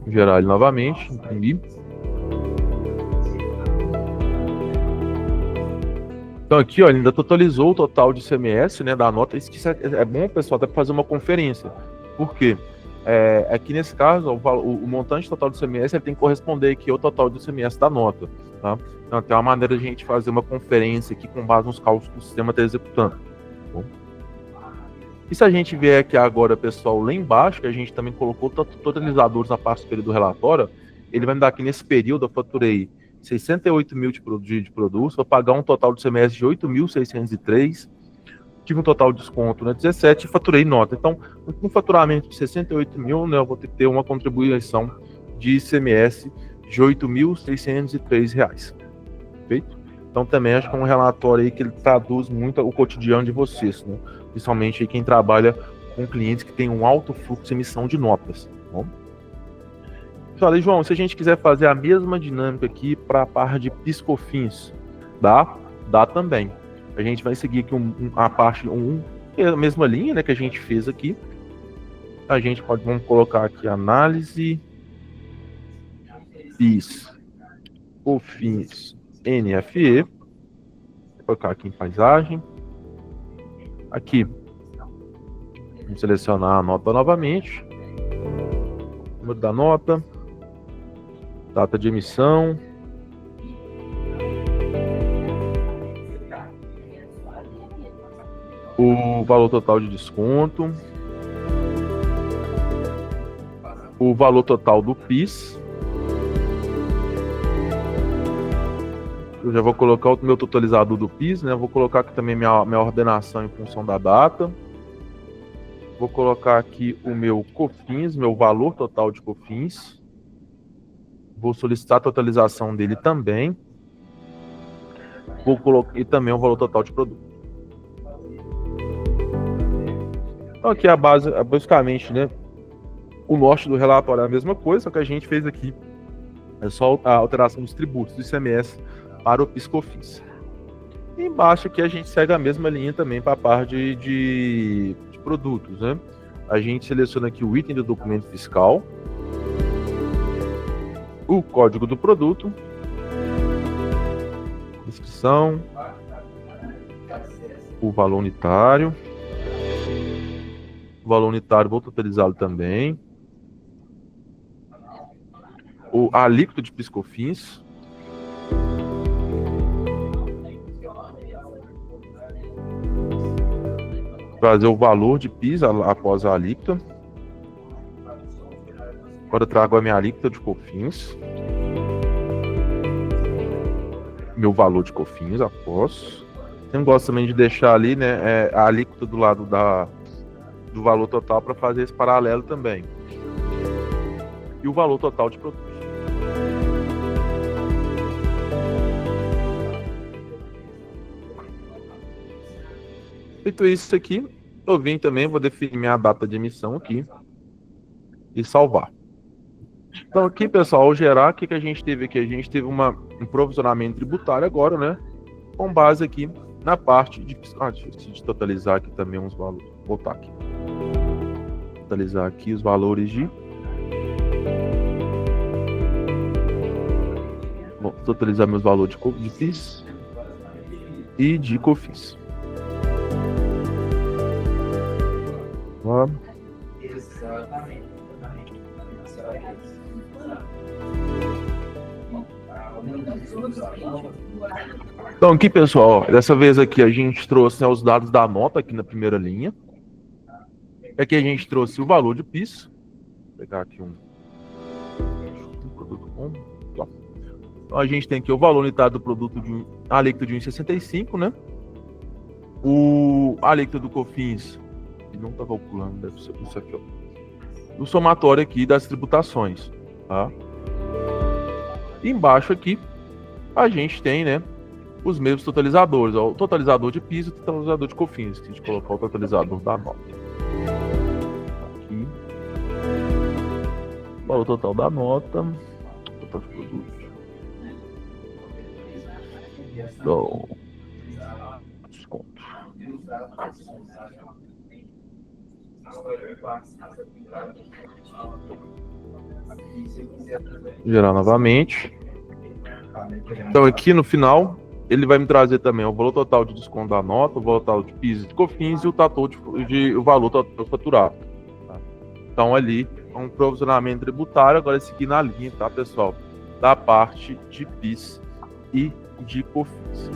Gerar ele novamente, imprimir. Então aqui, ó, ele ainda totalizou o total de ICMS, né, da nota. Isso que é bom, pessoal, até para fazer uma conferência. Por quê? Aqui nesse caso, ó, o montante total do ICMS ele tem que corresponder aqui ao total do ICMS da nota, tá? Então tem uma maneira de a gente fazer uma conferência aqui com base nos cálculos que o sistema está executando. Tá bom? E se a gente vier aqui agora, pessoal, lá embaixo, que a gente também colocou totalizadores na parte superior do relatório, ele vai me dar aqui nesse período, eu faturei 68 mil de produtos, vou pagar um total de ICMS de 8.603, tive um total de desconto, né, 17, e faturei nota. Então, com um faturamento de 68 mil, né, eu vou ter uma contribuição de ICMS de R$ 8.603. Perfeito? Então, também acho que é um relatório aí que ele traduz muito o cotidiano de vocês, né? Principalmente aí quem trabalha com clientes que tem um alto fluxo de emissão de notas. Tá bom? Falei, João, se a gente quiser fazer a mesma dinâmica aqui para a parte de PIS/COFINS, dá também. A gente vai seguir aqui a parte 1, a mesma linha, né, que a gente fez aqui. A gente vamos colocar aqui análise PIS/COFINS NFE. Vou colocar aqui em paisagem. Aqui, vamos selecionar a nota novamente. Número da nota. Data de emissão. O valor total de desconto. O valor total do PIS. Eu já vou colocar o meu totalizador do PIS, né? Vou colocar aqui também minha ordenação em função da data. Vou colocar aqui o meu COFINS, meu valor total de COFINS. Vou solicitar a totalização dele também. Vou colocar e também o valor total de produto. Então aqui a base, basicamente, né? O norte do relatório é a mesma coisa, só que a gente fez aqui é só a alteração dos tributos do ICMS para o PIS/COFINS. E embaixo aqui a gente segue a mesma linha também para a parte de produtos, né? A gente seleciona aqui o item do documento fiscal, o código do produto, descrição, o valor unitário. O valor unitário vou totalizá-lo também. A alíquota de PIS/COFINS. Trazer o valor de PIS após a alíquota. Agora eu trago a minha alíquota de COFINS. Meu valor de COFINS após. Eu gosto também de deixar ali, né, a alíquota do lado do valor total para fazer esse paralelo também. E o valor total de produtos. Feito isso aqui, eu vim também, vou definir minha data de emissão aqui e salvar. Então aqui, pessoal, ao gerar, o que a gente teve aqui? A gente teve um provisionamento tributário agora, né? Com base aqui na parte de... deixa eu totalizar aqui também uns valores. Vou voltar aqui. Totalizar aqui os valores de... Vou totalizar meus valores de PIS e de COFINS. Então aqui, pessoal, dessa vez aqui a gente trouxe, né, os dados da nota aqui na primeira linha. Aqui a gente trouxe o valor de PIS. Vou pegar aqui um produto com. Então a gente tem aqui o valor unitário do produto de a alíquota de 1,65, né? A alíquota do COFINS, ele não está calculando, deve ser isso aqui, ó. O somatório aqui das tributações, tá? E embaixo aqui a gente tem, né, os mesmos totalizadores, ó, o totalizador de PIS e o totalizador de COFINS. A gente colocar o totalizador da nota. Aqui. O valor total da nota. Total de produtos. Então, desconto. Gerar novamente. Então aqui no final ele vai me trazer também o valor total de desconto da nota, o valor total de PIS e de COFINS e o valor total faturado. Tá? Então, ali, é um provisionamento tributário, agora seguir na linha, tá, pessoal? Da parte de PIS e de COFINS.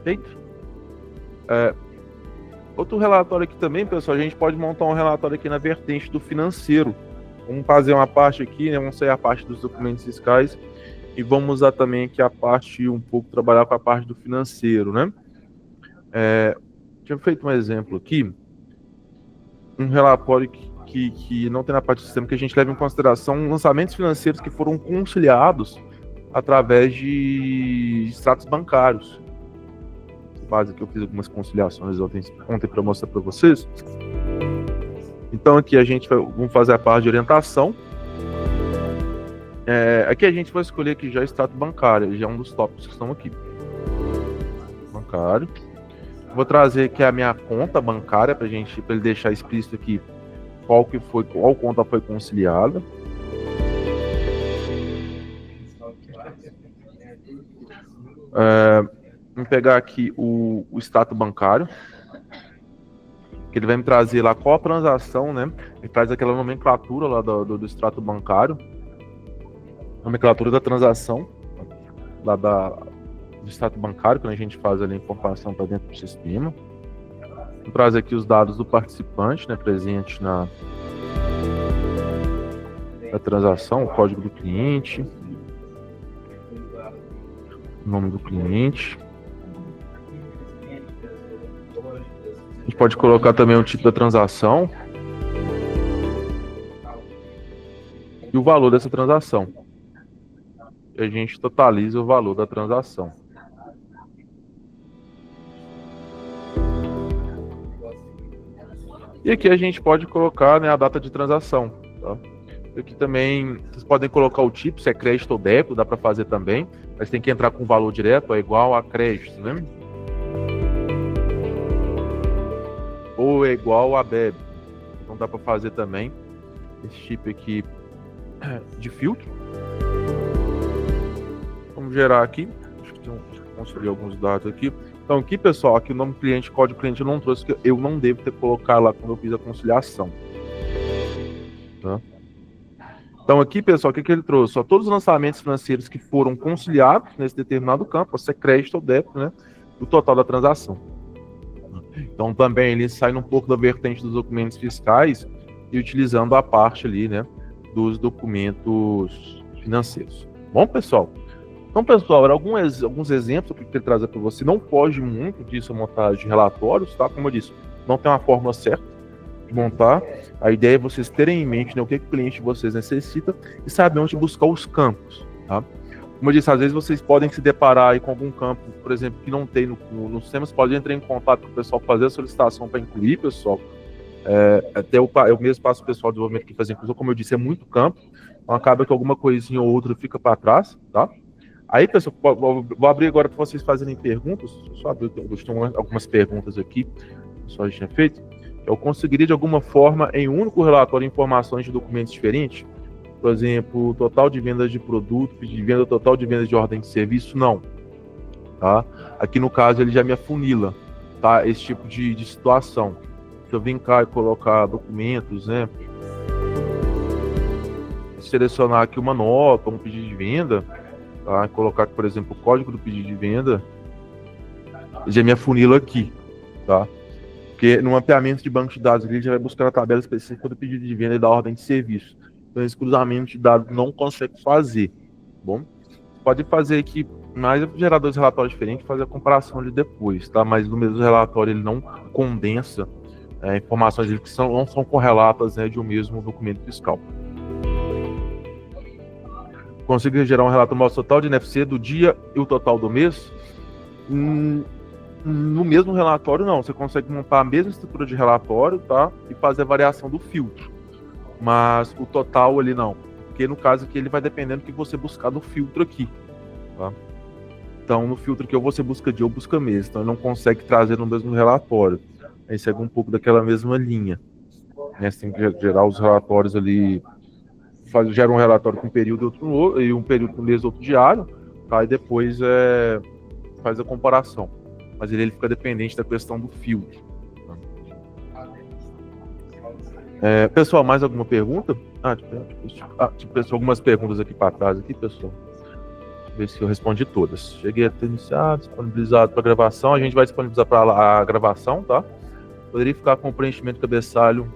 Feito? Outro relatório aqui também, pessoal, a gente pode montar um relatório aqui na vertente do financeiro. Vamos fazer uma parte aqui, né? Vamos sair a parte dos documentos fiscais e vamos usar também aqui a parte, um pouco, trabalhar com a parte do financeiro, né? Tinha feito um exemplo aqui, um relatório que não tem na parte do sistema, que a gente leva em consideração lançamentos financeiros que foram conciliados através de extratos bancários. Base que eu fiz algumas conciliações ontem para mostrar para vocês. Então aqui a gente vamos fazer a parte de orientação. Aqui a gente vai escolher aqui já extrato bancário, já é um dos tópicos que estão aqui. Bancário. Vou trazer aqui a minha conta bancária para ele deixar explícito aqui qual conta foi conciliada. Vamos pegar aqui o extrato bancário, que ele vai me trazer lá qual a transação, né? Ele traz aquela nomenclatura lá do extrato bancário, nomenclatura da transação, lá do extrato bancário, quando a gente faz ali a informação para dentro do sistema. Vamos trazer aqui os dados do participante, né? Presente na transação, o código do cliente, o nome do cliente. A gente pode colocar também o tipo da transação e o valor dessa transação. E a gente totaliza o valor da transação. E aqui a gente pode colocar, né, a data de transação. Tá? Aqui também vocês podem colocar o tipo, se é crédito ou débito, dá para fazer também. Mas tem que entrar com o valor direto, é igual a crédito, né? Ou é igual a débito. Então dá para fazer também esse tipo aqui de filtro. Vamos gerar aqui. Acho que vamos subir alguns dados aqui. Então aqui, pessoal, aqui o nome do cliente, código cliente eu não trouxe, que eu não devo ter colocado lá quando eu fiz a conciliação. Tá? Então aqui, pessoal, o que ele trouxe? Só todos os lançamentos financeiros que foram conciliados nesse determinado campo, se é crédito ou débito, né? O total da transação. Então também ele sai um pouco da vertente dos documentos fiscais e utilizando a parte ali, né, dos documentos financeiros. Bom, pessoal? Então, pessoal, alguns exemplos que eu queria trazer para você. Não foge muito disso a montagem de relatórios, tá? Como eu disse, não tem uma fórmula certa de montar. A ideia é vocês terem em mente, né, o que o cliente de vocês necessita e saber onde buscar os campos, tá? Como eu disse, às vezes vocês podem se deparar aí com algum campo, por exemplo, que não tem no sistema, você pode entrar em contato com o pessoal, fazer a solicitação para incluir, pessoal. Até eu mesmo passo o pessoal de desenvolvimento aqui fazer inclusão, como eu disse, é muito campo, então acaba que alguma coisinha ou outra fica para trás, tá? Aí, pessoal, vou abrir agora para vocês fazerem perguntas, só abrir, eu tenho algumas perguntas aqui, que o pessoal já tinha feito. Eu conseguiria, de alguma forma, em um único relatório, informações de documentos diferentes? Por exemplo, total de vendas de produto, de venda, total de vendas de ordem de serviço, não. Tá? Aqui no caso ele já me afunila, tá? Esse tipo de situação. Se eu vim cá e colocar documentos, né? Selecionar aqui uma nota, um pedido de venda, tá? Colocar, por exemplo, o código do pedido de venda, ele já me afunila aqui, tá? Porque no mapeamento de banco de dados ele já vai buscar a tabela específica do pedido de venda e da ordem de serviço. Então, esse cruzamento de dados não consegue fazer. Bom, pode fazer aqui, mas gerar dois relatórios diferentes e fazer a comparação de depois, tá? Mas no mesmo relatório ele não condensa informações que não são correlatas, né, de um mesmo documento fiscal. Consigo gerar um relatório do total de NFC do dia e o total do mês? No mesmo relatório, não. Você consegue montar a mesma estrutura de relatório, tá? E fazer a variação do filtro. Mas o total ali não, porque no caso aqui ele vai dependendo do que você buscar do filtro aqui, tá? Então no filtro que você busca dia ou busca mês, então ele não consegue trazer no mesmo relatório, aí segue um pouco daquela mesma linha, né? Você tem que gerar os relatórios ali, gera um relatório com um período e um período no mês, outro diário, tá? E depois faz a comparação. Mas ele fica dependente da questão do filtro. Pessoal, mais alguma pergunta? Algumas perguntas aqui para trás, aqui, pessoal. Deixa eu ver se eu respondi todas. Cheguei a ter iniciado, disponibilizado para gravação. A gente vai disponibilizar para a gravação, tá? Poderia ficar com o preenchimento cabeçalho.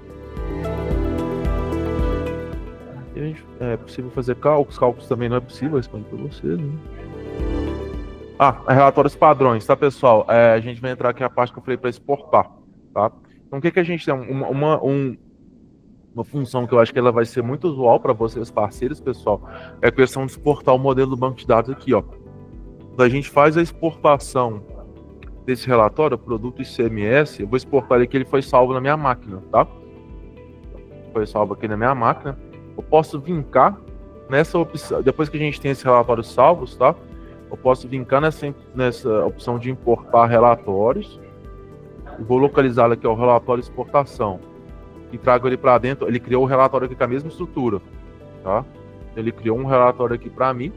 É possível fazer cálculos também não é possível, responder para vocês, né? Relatórios padrões, tá, pessoal? A gente vai entrar aqui na parte que eu falei para exportar, tá? Então, o que a gente tem? Uma função que eu acho que ela vai ser muito usual para vocês, parceiros, pessoal, é a questão de exportar o modelo do banco de dados aqui, ó. Quando a gente faz a exportação desse relatório, produto ICMS, eu vou exportar ele aqui, ele foi salvo na minha máquina, tá? Foi salvo aqui na minha máquina. Eu posso vincar nessa opção, depois que a gente tem esse relatório salvos, tá? Eu posso vincar nessa opção de importar relatórios e vou localizá-lo aqui, ó, o relatório exportação. E trago ele para dentro. Ele criou o relatório aqui com a mesma estrutura, tá? Ele criou um relatório aqui para mim.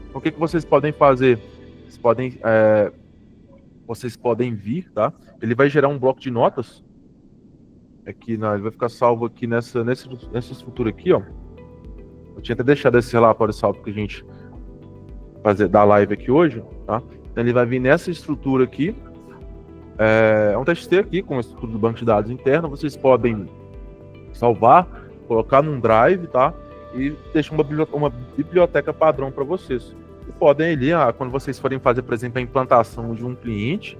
Então, o que vocês podem fazer? Vocês podem vir, tá? Ele vai gerar um bloco de notas. Aqui, ele vai ficar salvo aqui nessa estrutura aqui, ó. Eu tinha até deixado esse relatório salvo que a gente fazer da live aqui hoje, tá? Então, ele vai vir nessa estrutura aqui. É um TXT aqui com a estrutura do banco de dados interno. Vocês podem salvar, colocar num drive, tá? E deixar uma biblioteca padrão para vocês. E podem ali, quando vocês forem fazer, por exemplo, a implantação de um cliente,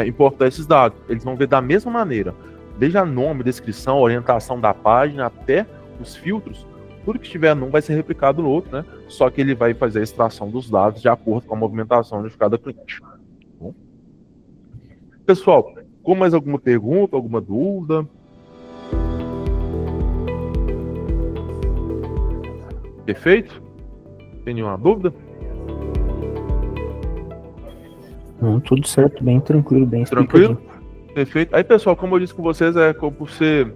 importar esses dados. Eles vão ver da mesma maneira, desde a nome, descrição, orientação da página, até os filtros. Tudo que estiver num vai ser replicado no outro, né? Só que ele vai fazer a extração dos dados de acordo com a movimentação de cada cliente. Bom. Pessoal, com mais alguma pergunta, alguma dúvida? Perfeito? Tem nenhuma dúvida? Não, tudo certo, bem tranquilo, bem tranquilo. Perfeito. Aí, pessoal, como eu disse com vocês, por ser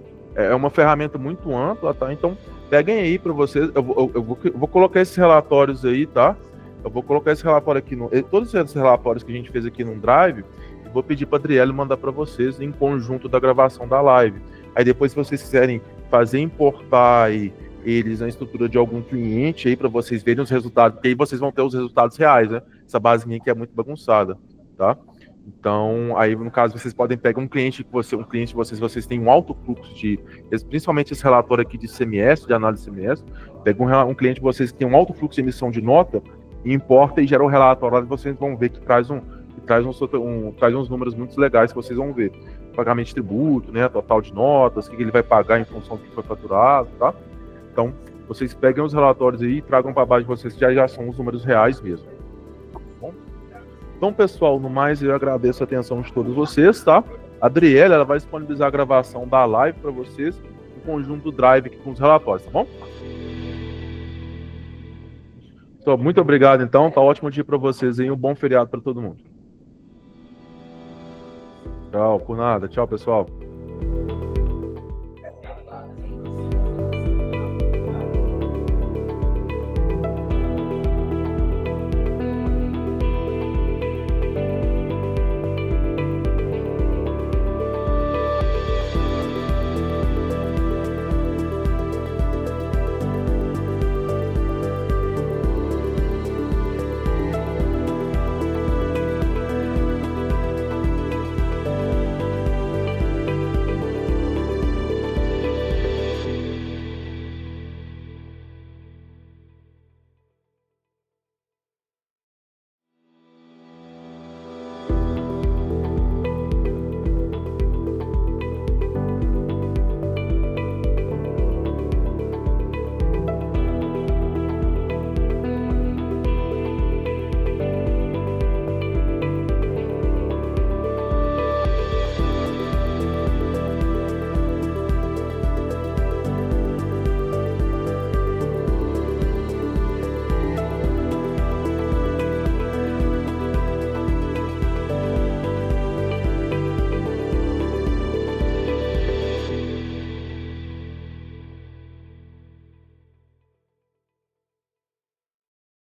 uma ferramenta muito ampla, tá? Então, peguem aí para vocês. Eu vou colocar esses relatórios aí, tá? Eu vou colocar esse relatório aqui, todos esses relatórios que a gente fez aqui no Drive, eu vou pedir para a Adriele mandar para vocês em conjunto da gravação da live. Aí depois, se vocês quiserem importar eles na estrutura de algum cliente aí para vocês verem os resultados, porque aí vocês vão ter os resultados reais, né? Essa basezinha aqui é muito bagunçada, tá? Então, aí no caso, vocês podem pegar um cliente de vocês têm um alto fluxo principalmente esse relatório aqui de CMS, de análise de CMS, pega um cliente de vocês que tem um alto fluxo de emissão de nota, e importa e gera um relatório, vocês vão ver que traz uns números muito legais que vocês vão ver. Pagamento de tributo, né? Total de notas, o que ele vai pagar em função do que foi faturado, tá? Então, vocês peguem os relatórios aí e tragam para a base de vocês, que já são os números reais mesmo. Bom? Então, pessoal, no mais, eu agradeço a atenção de todos vocês, tá? A Adriele, ela vai disponibilizar a gravação da live para vocês, em conjunto do Drive aqui com os relatórios, tá bom? Então, muito obrigado, então. Tá um ótimo dia para vocês aí, um bom feriado para todo mundo. Tchau, por nada. Tchau, pessoal.